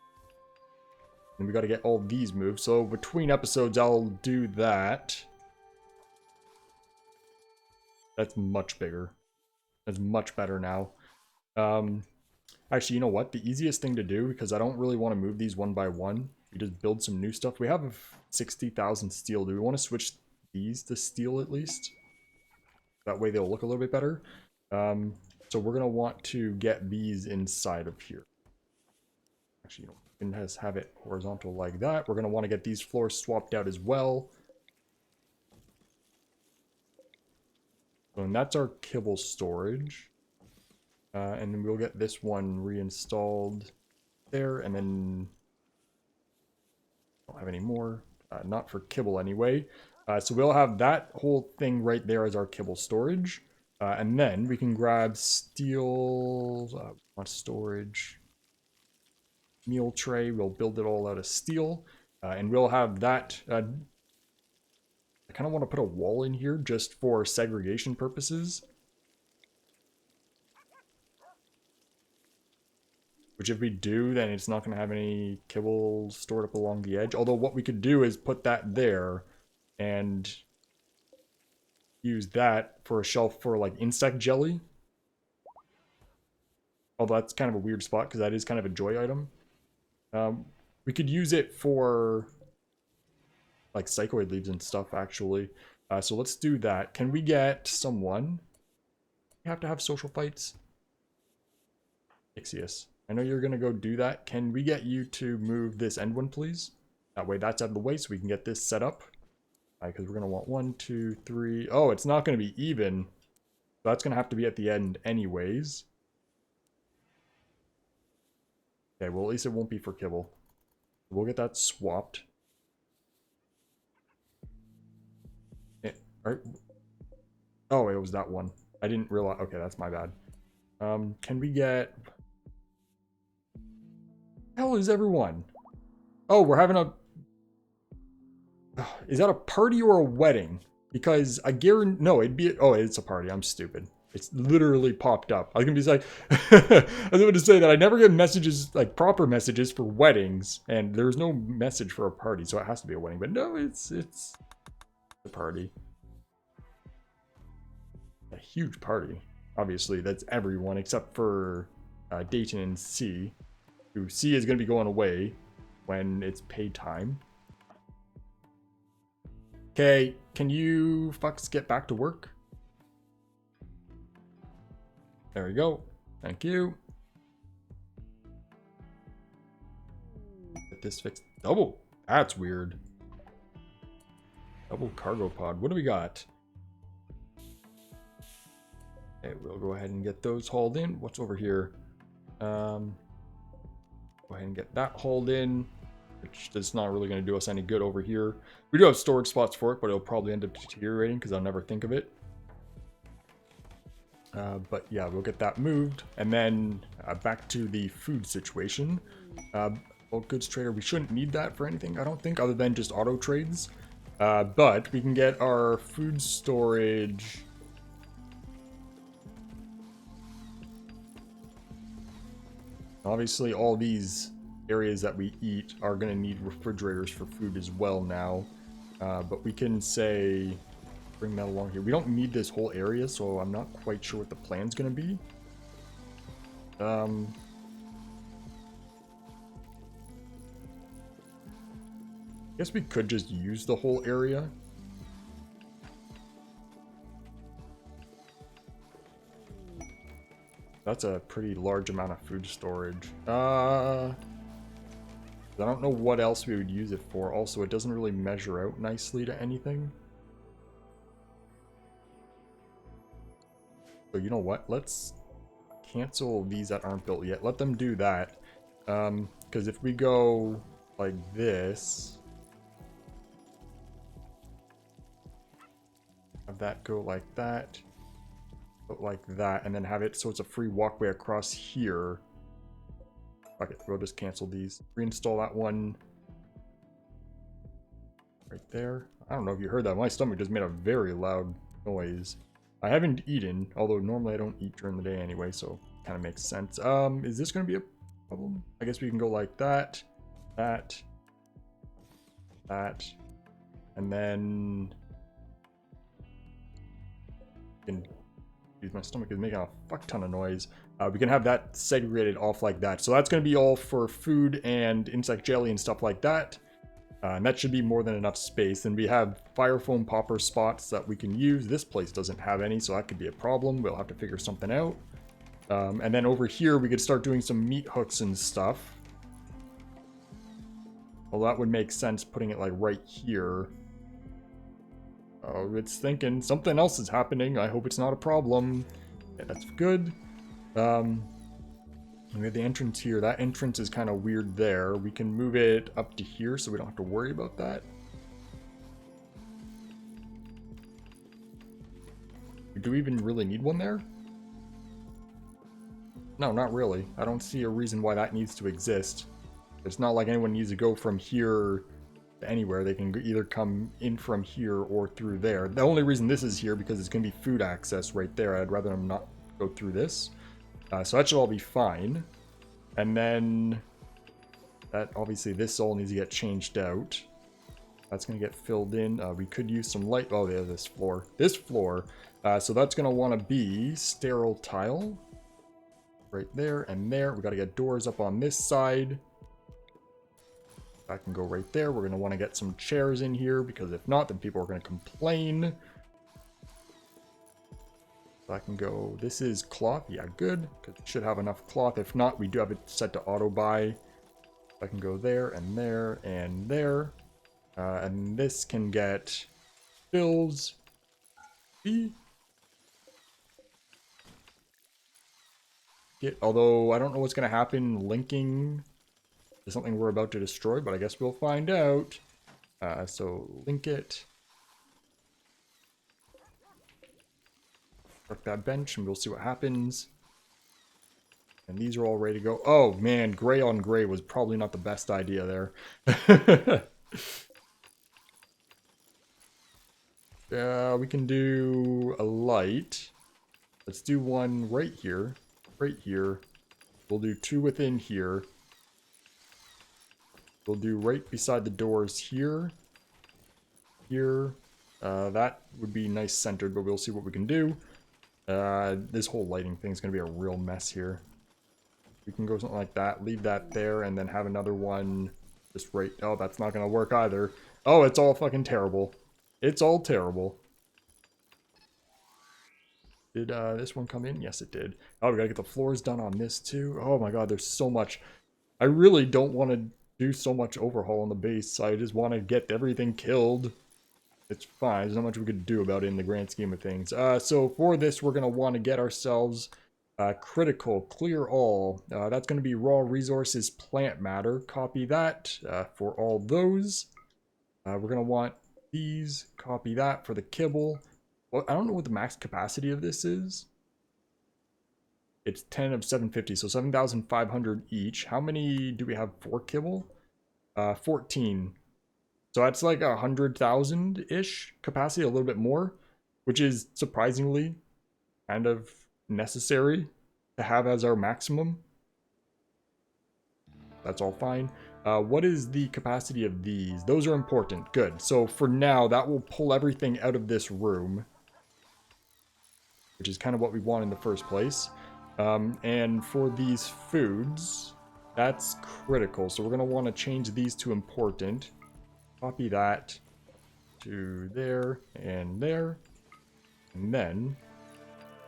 And we got to get all these moved. So between episodes, I'll do that. That's much bigger. That's much better now. Actually, you know what? The easiest thing to do, because I don't really want to move these one by one, we just build some new stuff. We have 60,000 steel. Do we want to switch these to steel at least? That way they'll look a little bit better. So we're going to want to get these inside of here. Actually, you know, just have it horizontal like that. We're going to want to get these floors swapped out as well. So, and that's our kibble storage. And then we'll get this one reinstalled there, and then I don't have any more. Not for kibble anyway. So we'll have that whole thing right there as our kibble storage. And then we can grab steel, storage, meal tray. We'll build it all out of steel. And we'll have that. I kind of want to put a wall in here just for segregation purposes. Which if we do, then it's not going to have any kibble stored up along the edge. Although what we could do is put that there and use that for a shelf for like insect jelly. Although that's kind of a weird spot because that is kind of a joy item. We could use it for like psychoid leaves and stuff actually. So let's do that. Can we get someone? We have to have social fights. Ixius, I know you're going to go do that. Can we get you to move this end one, please? That way that's out of the way so we can get this set up. Because we're going to want 1, 2, 3. Oh, it's not going to be even. So that's going to have to be at the end anyways. Okay, well, at least it won't be for Kibble. We'll get that swapped. Oh, it was that one. I didn't realize. Okay, that's my bad. Can we get... Hell is everyone? Oh, we're having a... Is that a party or a wedding? Because I guarantee... No, it'd be... Oh, it's a party. I'm stupid. It's literally popped up. I was going to be like... I was going to say that I never get messages, like proper messages for weddings. And there's no message for a party, so it has to be a wedding. But no, it's a party. A huge party. Obviously, that's everyone except for Dayton and C. Who C is going to be going away when it's pay time. Okay, can you fucks get back to work? There we go. Thank you. Get this fixed. Double. That's weird. Double cargo pod. What do we got? Okay, we'll go ahead and get those hauled in. What's over here? Go ahead and get that hauled in, which is not really going to do us any good over here. We do have storage spots for it, but it'll probably end up deteriorating because I'll never think of it. But yeah, we'll get that moved. And then back to the food situation. Bulk goods trader, we shouldn't need that for anything, I don't think, other than just auto trades. But we can get our food storage... Obviously, all these areas that we eat are going to need refrigerators for food as well now. But we can say, bring that along here. We don't need this whole area, so I'm not quite sure what the plan's going to be. I guess we could just use the whole area. That's a pretty large amount of food storage. I don't know what else we would use it for. Also, it doesn't really measure out nicely to anything. So you know what? Let's cancel these that aren't built yet. Let them do that. Because if we go like this... Have that go like that. Like that, and then have it so it's a free walkway across here. Okay, we'll just cancel these. Reinstall that one right there. I don't know if you heard that. My stomach just made a very loud noise. I haven't eaten, although normally I don't eat during the day anyway, so kind of makes sense. Is this going to be a problem? I guess we can go like that, that, and then my stomach is making a fuck ton of noise. We can have that segregated off like that. So that's going to be all for food and insect jelly and stuff like that. And that should be more than enough space. And we have fire foam popper spots that we can use. This place doesn't have any, so that could be a problem. We'll have to figure something out. And then over here, we could start doing some meat hooks and stuff. Well, that would make sense putting it like right here. Oh, it's thinking something else is happening. I hope it's not a problem. Yeah, that's good. We have the entrance here. That entrance is kind of weird there. We can move it up to here so we don't have to worry about that. Do we even really need one there? No, not really. I don't see a reason why that needs to exist. It's not like anyone needs to go from here anywhere. They can either come in from here or through there. The only reason this is here because it's going to be food access right there. I'd rather them not go through this. So that should all be fine. And then that obviously this all needs to get changed out. That's going to get filled in. We could use some light. Oh, yeah, this floor. This floor. So that's going to want to be sterile tile. Right there and there. We got to get doors up on this side. That can go right there. We're going to want to get some chairs in here because if not, then people are going to complain. So I can go, this is cloth. Yeah, good. Because we should have enough cloth. If not, we do have it set to auto buy. I can go there and there and there. And this can get bills. Although I don't know what's going to happen linking to something we're about to destroy, but I guess we'll find out. So link it. Mark that bench and we'll see what happens. And these are all ready to go. Oh man, gray on gray was probably not the best idea there. We can do a light. Let's do one right here. Right here. We'll do two within here. We'll do right beside the doors here. Here. That would be nice centered, but we'll see what we can do. This whole lighting thing is going to be a real mess here. We can go something like that, leave that there, and then have another one just right... Oh, that's not going to work either. Oh, it's all fucking terrible. It's all terrible. Did this one come in? Yes, it did. Oh, we gotta get the floors done on this too. Oh my god, there's so much. I really don't want to do so much overhaul on the base. I just want to get everything killed. It's fine. There's not much we could do about it in the grand scheme of things. So for this, we're going to want to get ourselves critical, clear all. That's going to be raw resources, plant matter. Copy that for all those. We're going to want these. Copy that for the kibble. Well, I don't know what the max capacity of this is. It's 10 of 750, so 7,500 each. How many do we have for kibble? 14. So that's like 100,000-ish capacity, a little bit more, which is surprisingly kind of necessary to have as our maximum. That's all fine. What is the capacity of these? Those are important. Good. So for now, that will pull everything out of this room, which is kind of what we want in the first place. And for these foods, that's critical. So we're going to want to change these to important. Copy that to there and there. And then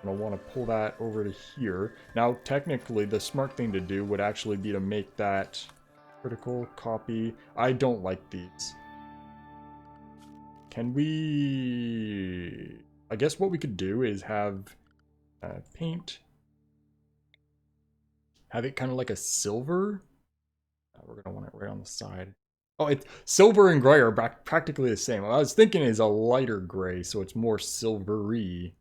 I'm going to want to pull that over to here. Now, technically, the smart thing to do would actually be to make that critical copy. I don't like these. Can we... I guess what we could do is have paint. Have it kind of like a silver. We're going to want it right on the side. Oh, it's silver and gray are practically the same. What I was thinking is a lighter gray, so it's more silvery.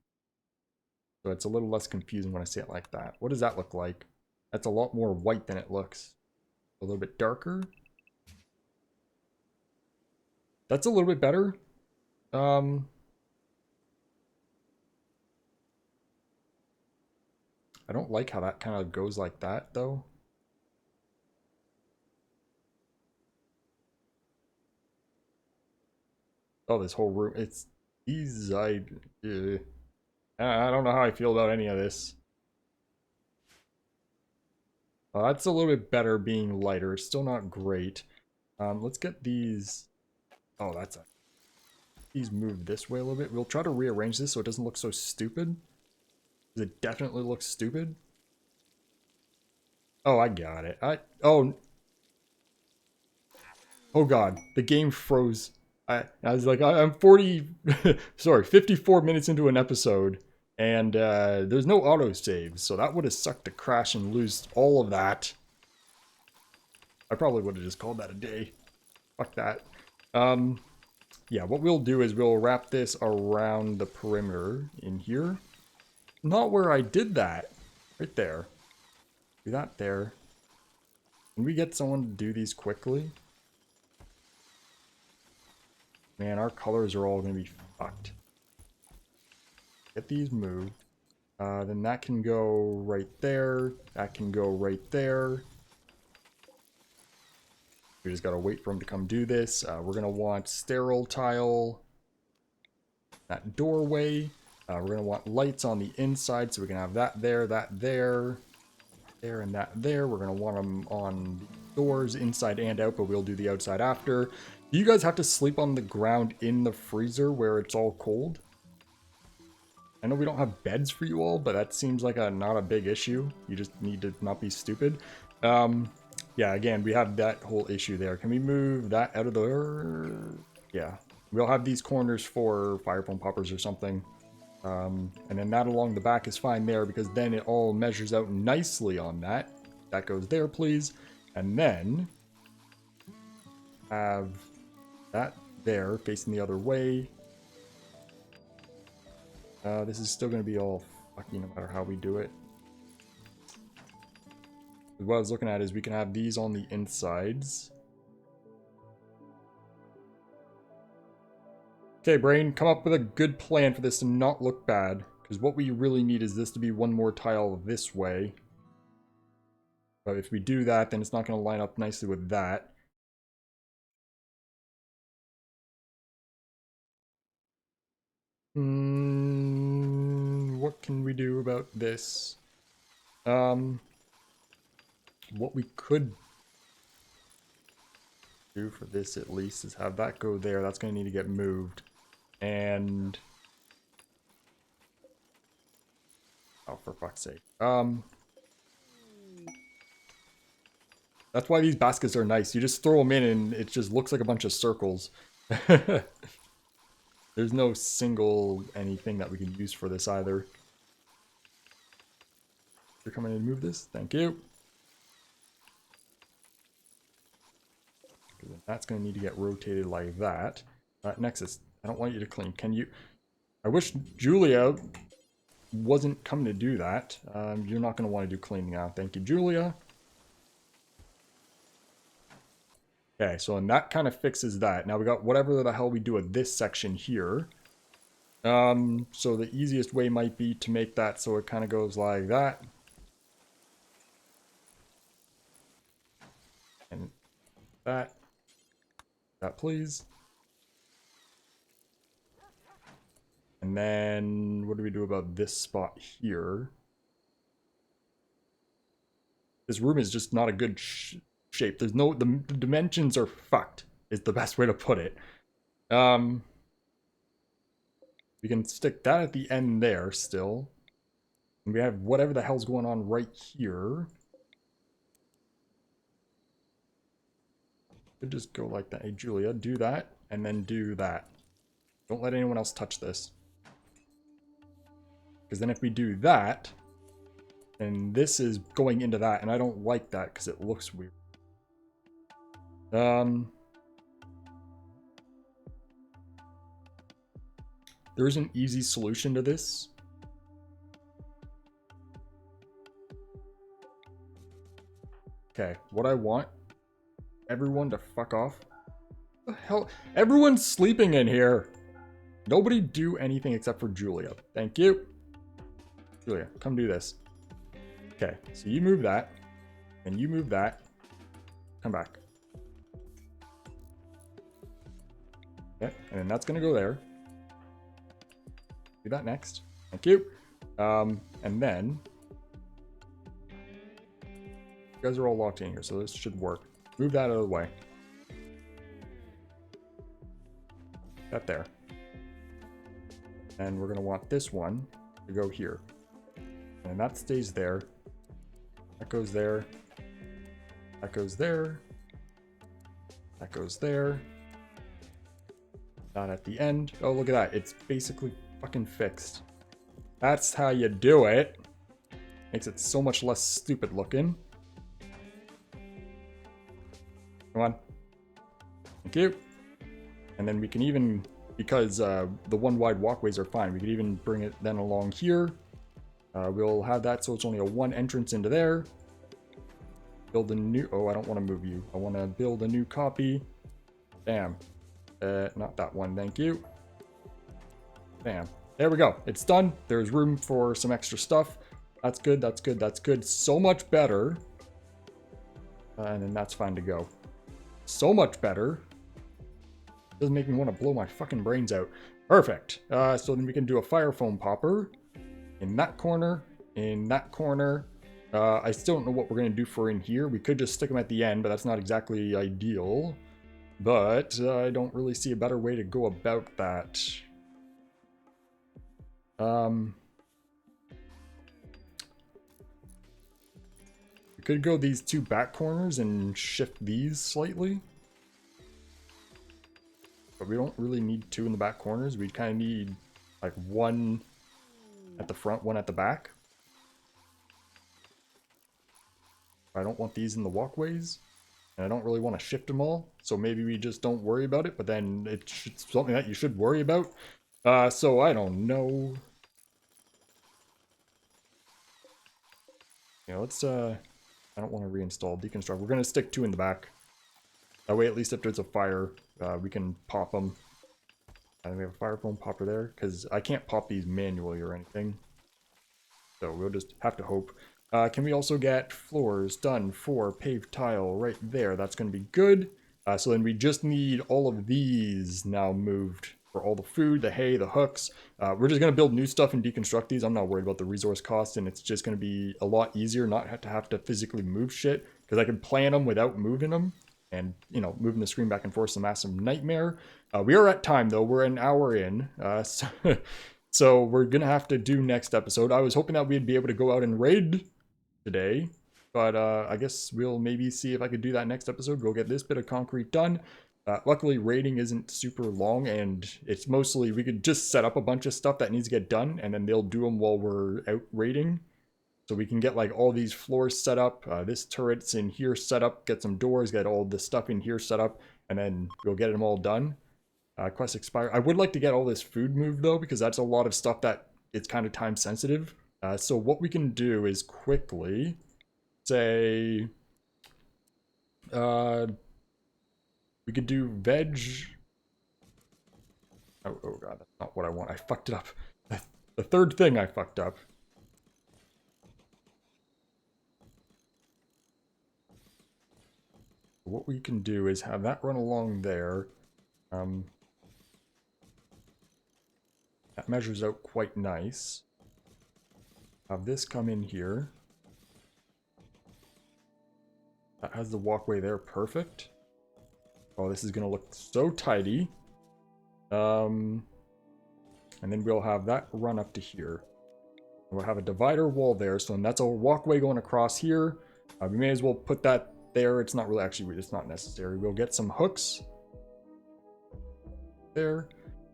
So it's a little less confusing when I say it like that. What does that look like? That's a lot more white than it looks. A little bit darker. That's a little bit better. I don't like how that kind of goes like that, though. Oh, this whole room. It's these. I don't know how I feel about any of this. That's a little bit better being lighter. Still not great. Let's get these. Oh, that's a. These move this way a little bit. We'll try to rearrange this so it doesn't look so stupid. It definitely looks stupid. Oh, I got it. Oh god, the game froze. I was like, I'm 54 minutes into an episode, and there's no autosave, so that would have sucked to crash and lose all of that. I probably would have just called that a day. Fuck that. Yeah, what we'll do is we'll wrap this around the perimeter in here. Not where I did that. Right there. Do that there. Can we get someone to do these quickly? Man, our colors are all going to be fucked. Get these moved. Then that can go right there. That can go right there. We just gotta wait for him to come do this. We're gonna want sterile tile. That doorway. We're gonna want lights on the inside, so we can have that there, and that there. We're gonna want them on doors inside and out, but we'll do the outside after. Do you guys have to sleep on the ground in the freezer where it's all cold? I know we don't have beds for you all, but that seems like not a big issue. You just need to not be stupid. Yeah, again, we have that whole issue there. Can we move that out of the... Yeah. We'll have these corners for fire foam poppers or something. And then that along the back is fine there because then it all measures out nicely on that. That goes there, please. And then have that there facing the other way. This is still going to be all fucky no matter how we do it. What I was looking at is we can have these on the insides. Okay, brain, come up with a good plan for this to not look bad. Because what we really need is this to be one more tile this way. But if we do that, then it's not going to line up nicely with that. What can we do about this? What we could do for this at least is have that go there. That's going to need to get moved. And... oh, for fuck's sake. That's why these baskets are nice. You just throw them in and it just looks like a bunch of circles. There's no single anything that we can use for this either. You're coming in and move this? Thank you. That's going to need to get rotated like that. Nexus, I don't want you to clean. Can you... I wish Julia wasn't coming to do that. You're not going to want to do cleaning now. Thank you, Julia. Okay, so and that kind of fixes that. Now we got whatever the hell we do with this section here. So the easiest way might be to make that so it kind of goes like that. And that. That, please. And then what do we do about this spot here? This room is just not a good shape. There's no... the dimensions are fucked, is the best way to put it. We can stick that at the end there still. And we have whatever the hell's going on right here. Could just go like that. Hey, Julia, do that, and then do that. Don't let anyone else touch this. Because then if we do that, then this is going into that, and I don't like that because it looks weird. There is an easy solution to this. Okay, what I want everyone to fuck off. What the hell? Everyone's sleeping in here. Nobody do anything except for Julia. Thank you. Julia, come do this. Okay, so you move that, and you move that. Come back. Okay, and then that's gonna go there. Do that next. Thank you. And then you guys are all locked in here, so this should work. Move that out of the way. That there. And we're gonna want this one to go here. And that stays there. That goes there. That goes there. That goes there. That at the end. Oh, look at that. It's basically fucking fixed. That's how you do it. Makes it so much less stupid looking. Come on. Thank you. And then we can even, because the one wide walkways are fine, we could even bring it then along here. We'll have that so it's only a one entrance into there. Build a new... oh, I don't want to move you. I want to build a new copy. Bam. Not that one, thank you. Bam. There we go. It's done. There's room for some extra stuff. That's good, that's good, that's good. So much better. And then that's fine to go. So much better. Doesn't make me want to blow my fucking brains out. Perfect. So then we can do a fire foam popper in that corner, I still don't know what we're going to do for in here. We could just stick them at the end, but that's not exactly ideal. But I don't really see a better way to go about that. We could go these two back corners and shift these slightly. But we don't really need two in the back corners. We kind of need like one at the front, one at the back. I don't want these in the walkways, and I don't really want to shift them all, so maybe we just don't worry about it, but then it's something that you should worry about. So I don't know. Yeah, let's, I don't want to reinstall deconstruct. We're going to stick two in the back. That way, at least if there's a fire, we can pop them. And we have a fire foam popper there, because I can't pop these manually or anything. So we'll just have to hope. Can we also get floors done for paved tile right there? That's going to be good. So then we just need all of these now moved for all the food, the hay, the hooks. We're just going to build new stuff and deconstruct these. I'm not worried about the resource cost, and it's just going to be a lot easier not to have to physically move shit, because I can plan them without moving them. And, you know, moving the screen back and forth is a massive nightmare. We are at time, though. We're an hour in. So we're going to have to do next episode. I was hoping that we'd be able to go out and raid today, but I guess we'll maybe see if I could do that next episode. We'll get this bit of concrete done. Luckily, raiding isn't super long, and it's mostly, we could just set up a bunch of stuff that needs to get done, and then they'll do them while we're out raiding. So we can get like all these floors set up, this turret's in here set up, get some doors, get all this stuff in here set up, and then we'll get them all done. Quest expire. I would like to get all this food moved though, because that's a lot of stuff that it's kind of time sensitive. So what we can do is quickly say, we could do veg. Oh god, that's not what I want. I fucked it up. The third thing I fucked up. What we can do is have that run along there. That measures out quite nice. Have this come in here. That has the walkway there, perfect. Oh, this is gonna look so tidy. And then we'll have that run up to here. We'll have a divider wall there, so that's a walkway going across here. We may as well put that there. It's not really, actually, it's not necessary. We'll get some hooks there.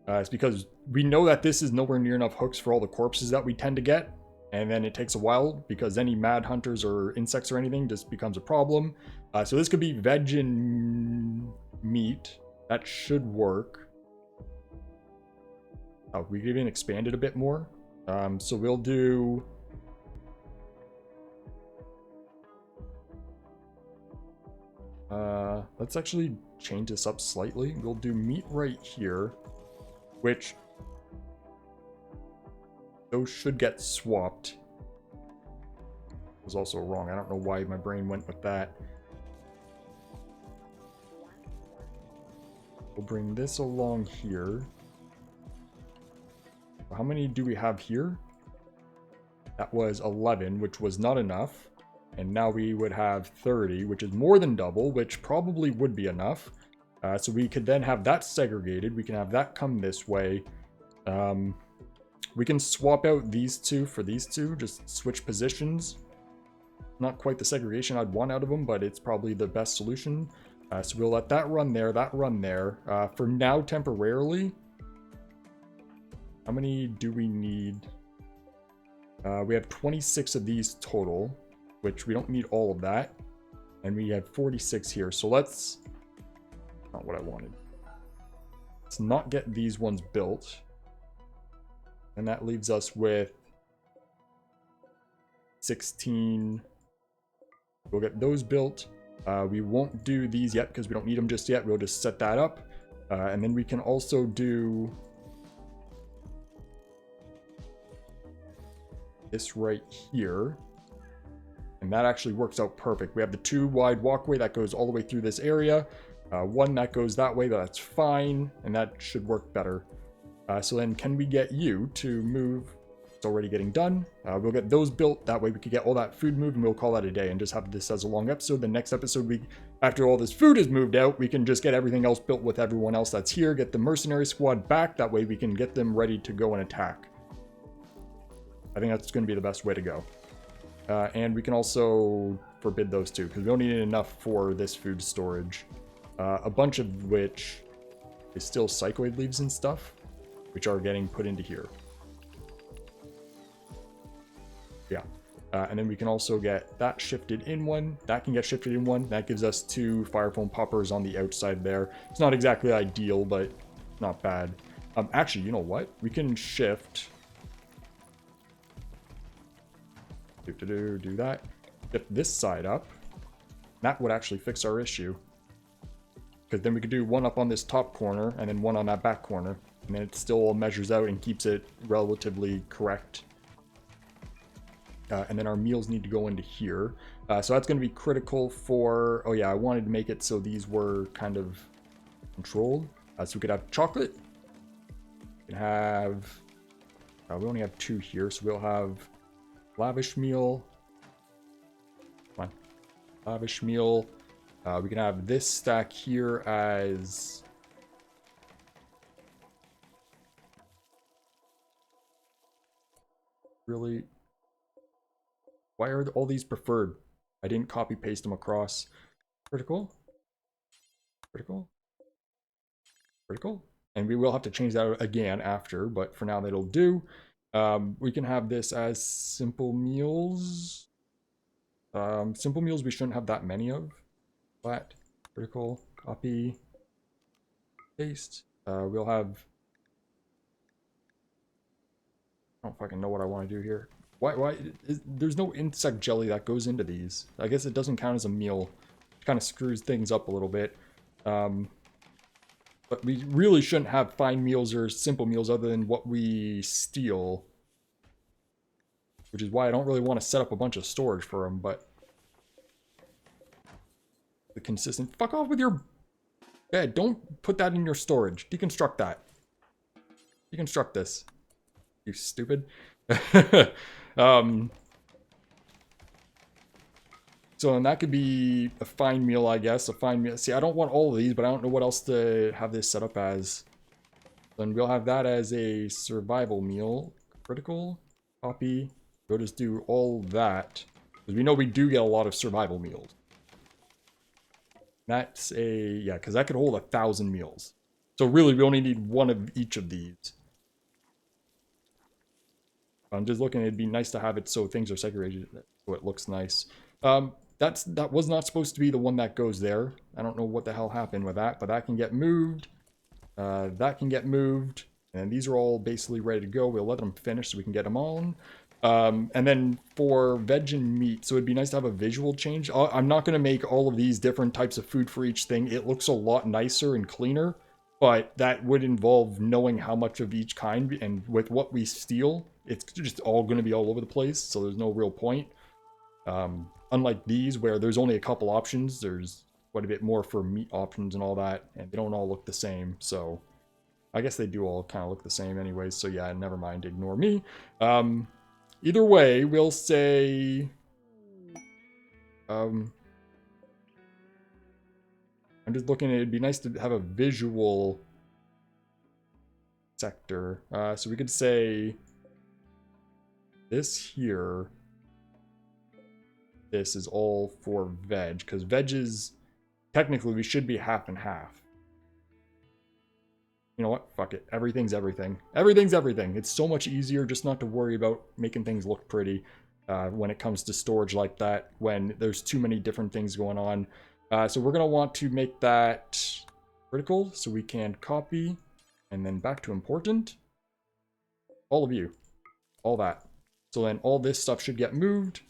It's because we know that this is nowhere near enough hooks for all the corpses that we tend to get. And then it takes a while because any mad hunters or insects or anything just becomes a problem. So this could be veg and meat. That should work. We could even expand it a bit more. So we'll do... let's actually change this up slightly. We'll do meat right here, which... those should get swapped. It was also wrong. I don't know why my brain went with that. We'll bring this along here. How many do we have here? That was 11, which was not enough. And now we would have 30, which is more than double, which probably would be enough. So we could then have that segregated. We can have that come this way. We can swap out these two for these two, just switch positions. Not quite the segregation I'd want out of them, but it's probably the best solution. So we'll let that run there, that run there. For now, temporarily, how many do we need? We have 26 of these total, which we don't need all of that. And we have 46 here, so let's... not what I wanted. Let's not get these ones built. And that leaves us with 16. We'll get those built. We won't do these yet because we don't need them just yet. We'll just set that up. And then we can also do this right here. And that actually works out perfect. We have the 2 wide walkway that goes all the way through this area. One that goes that way, that's fine. And that should work better. So then can we get you to move It's already getting done. We'll get those built. That way we can get all that food moved, and we'll call that a day and just have this as a long episode. The next episode, after all this food is moved out, we can just get everything else built with everyone else that's here, get the mercenary squad back. That way we can get them ready to go and attack. I think that's going to be the best way to go. And we can also forbid those two, because we don't need enough for this food storage. A bunch of which is still psychoid leaves and stuff, which are getting put into here. Yeah. And then we can also get that shifted in one. That can get shifted in one. That gives us 2 fire foam poppers on the outside there. It's not exactly ideal, but not bad. Actually, you know what? We can shift. Do that. Shift this side up. That would actually fix our issue. Because then we could do one up on this top corner and then one on that back corner. And then it still measures out and keeps it relatively correct. And then our meals need to go into here. So that's going to be critical for... Oh yeah, I wanted to make it so these were kind of controlled. So we could have chocolate. We can have... we only have 2 here, so we'll have lavish meal. Come on. Lavish meal. We can have this stack here as... Really... Why are all these preferred? I didn't copy paste them across. Critical. Critical. Critical. And we will have to change that again after, but for now that'll do. We can have this as simple meals. Simple meals we shouldn't have that many of. Flat. Critical. Copy. Paste. We'll have... I don't fucking know what I want to do here. Why there's no insect jelly that goes into these. I guess it doesn't count as a meal. It kind of screws things up a little bit. But we really shouldn't have fine meals or simple meals other than what we steal. Which is why I don't really want to set up a bunch of storage for them, but... The consistent... Fuck off with your... Yeah, don't put that in your storage. Deconstruct that. Deconstruct this. You stupid. So and that could be a fine meal, I guess. A fine meal. See, I don't want all of these, but I don't know what else to have this set up as. Then we'll have that as a survival meal. Critical. Copy. We'll just do all that. Because we know we do get a lot of survival meals. That's a... Yeah, because that could hold 1,000 meals. So really, we only need 1 of each of these. I'm just looking, it'd be nice to have it so things are segregated, so it looks nice. That was not supposed to be the one that goes there. I don't know what the hell happened with that, but that can get moved. That can get moved. And these are all basically ready to go. We'll let them finish so we can get them on. And then for veg and meat, so it'd be nice to have a visual change. I'm not going to make all of these different types of food for each thing. It looks a lot nicer and cleaner, but that would involve knowing how much of each kind, and with what we steal, it's just all going to be all over the place, so there's no real point. Unlike these, where there's only a couple options, there's quite a bit more for meat options and all that, and they don't all look the same, so I guess they do all kind of look the same anyways, so yeah, never mind, ignore me. Either way, we'll say... I'm just looking at it'd be nice to have a visual sector. So we could say this here, this is all for veg, because veg is, technically we should be half and half. You know what? Fuck it. Everything's everything. Everything's everything. It's so much easier just not to worry about making things look pretty when it comes to storage like that, when there's too many different things going on. So we're going to want to make that critical so we can copy and then back to important. All of you. All that. So then all this stuff should get moved.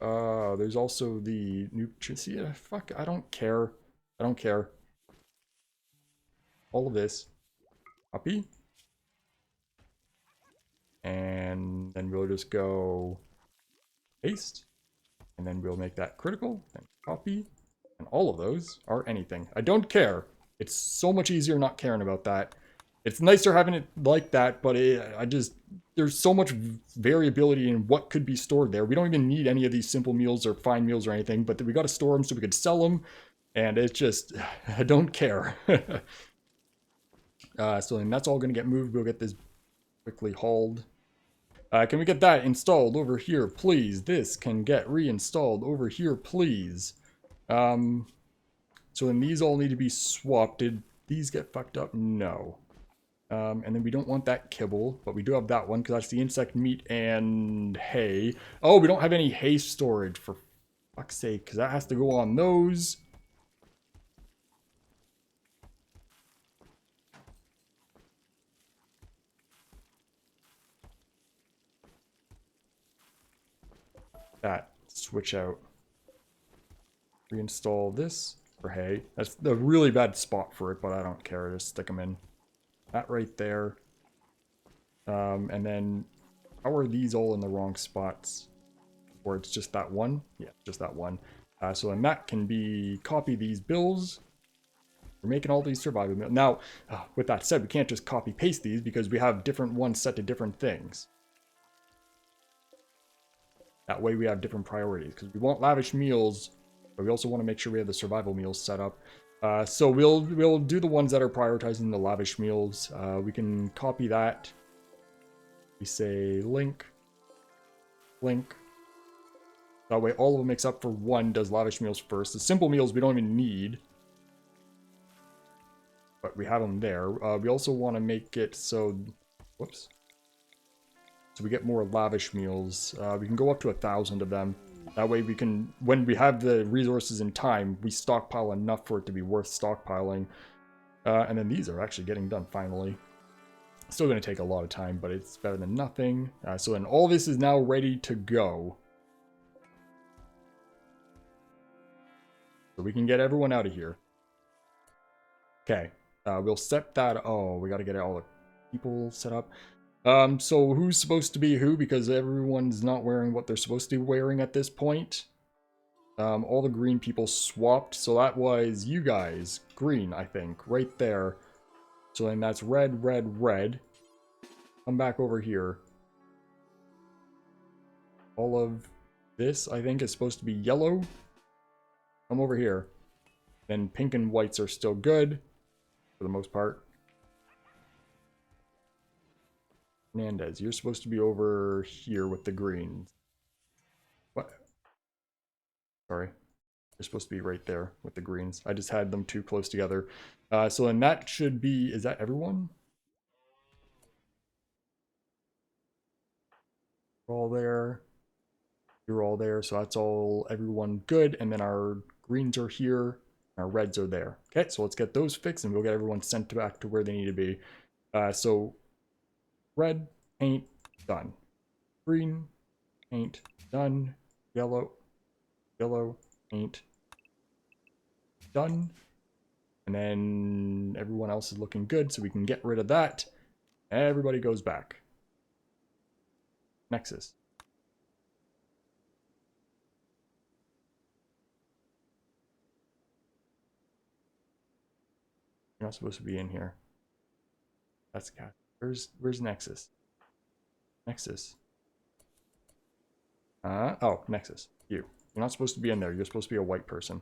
There's also the nutrition. Fuck, I don't care. I don't care. All of this. Copy. And then we'll just go paste. And then we'll make that critical. And copy. And all of those are anything. I don't care. It's so much easier not caring about that. It's nicer having it like that, but there's so much variability in what could be stored there. We don't even need any of these simple meals or fine meals or anything, but we got to store them so we could sell them, and it's just, I don't care. So then that's all going to get moved. We'll get this quickly hauled. Can we get that installed over here, please? This can get reinstalled over here, please. So then these all need to be swapped. Did these get fucked up? No. And then we don't want that kibble, but we do have that one because that's the insect meat and hay. Oh, we don't have any hay storage, for fuck's sake, because that has to go on those. That switch out. Reinstall this for hay. That's the really bad spot for it, but I don't care. Just stick them in. That right there. And then how are these all in the wrong spots? Or it's just that one? Yeah, just that one. So then that can be copy these bills. We're making all these survival meals. Now, with that said, we can't just copy paste these because we have different ones set to different things. That way we have different priorities because we want lavish meals, but we also want to make sure we have the survival meals set up. So we'll do the ones that are prioritizing the lavish meals. We can copy that. We say link. That way all of them except for one does lavish meals first. The simple meals we don't even need, but we have them there. We also want to make it so, whoops. So we get more lavish meals. We can go up to 1,000 of them. That way we can, when we have the resources and time, we stockpile enough for it to be worth stockpiling. And then these are actually getting done finally. Still going to take a lot of time, but it's better than nothing. So then all this is now ready to go. So we can get everyone out of here. Okay. We'll set that. Oh, we got to get all the people set up. So who's supposed to be who? Because everyone's not wearing what they're supposed to be wearing at this point. All the green people swapped. So that was you guys. Green, I think. Right there. So then that's red, red, red. Come back over here. All of this, I think, is supposed to be yellow. Come over here. Then pink and whites are still good. For the most part. Hernandez, you're supposed to be over here with the greens. What? Sorry. They're supposed to be right there with the greens. I just had them too close together. So then that should be, is that everyone? We're all there. You're all there. So that's all, everyone good. And then our greens are here. Our reds are there. Okay, so let's get those fixed and we'll get everyone sent back to where they need to be. So red, paint, done. Green, paint, done. Yellow, paint, done. And then everyone else is looking good, so we can get rid of that. Everybody goes back. Nexus. You're not supposed to be in here. That's cat. Where's Nexus? Nexus. Oh, Nexus. You're not supposed to be in there. You're supposed to be a white person.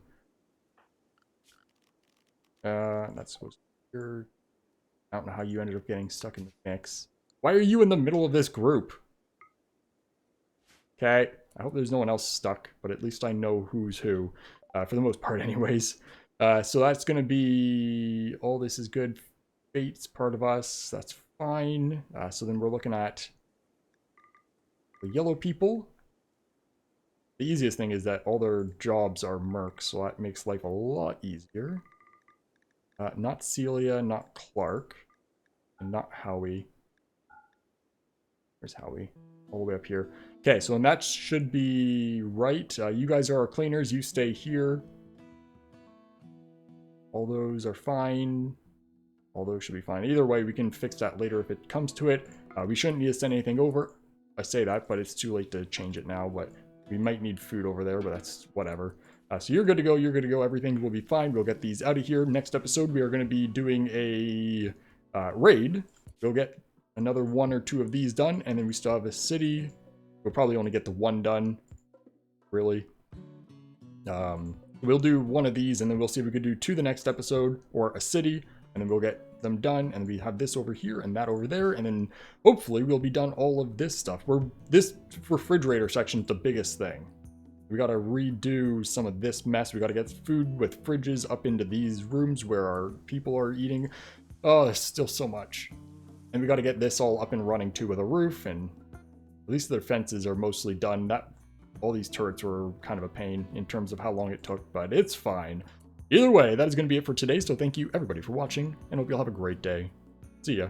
That's supposed to be. I don't know how you ended up getting stuck in the mix. Why are you in the middle of this group? Okay, I hope there's no one else stuck, but at least I know who's who, for the most part anyways. So that's going to be, all this is good. Fate's part of us, that's fine. So then we're looking at the yellow people. The easiest thing is that all their jobs are mercs, so that makes life a lot easier. Not Celia, not Clark, and not Howie. Where's Howie? All the way up here. Okay, so then that should be right. You guys are our cleaners. You stay here. All those are fine. All those should be fine. Either way, we can fix that later if it comes to it. We shouldn't need to send anything over. I say that, but it's too late to change it now. But we might need food over there, but that's whatever. So you're good to go. You're good to go. Everything will be fine. We'll get these out of here. Next episode, we are going to be doing a raid, we'll get another 1 or 2 of these done, and then we still have a city. We'll probably only get the 1 done, really. We'll do 1 of these, and then we'll see if we could do 2 the next episode, or a city, and then we'll get them done, and we have this over here and that over there, and then hopefully we'll be done all of this stuff. This refrigerator section is the biggest thing. We gotta redo some of this mess. We gotta get food with fridges up into these rooms where our people are eating. Oh, there's still so much. And we gotta get this all up and running too with a roof, and at least their fences are mostly done. All these turrets were kind of a pain in terms of how long it took, but it's fine. Either way, that is going to be it for today, so thank you everybody for watching, and hope you'll have a great day. See ya.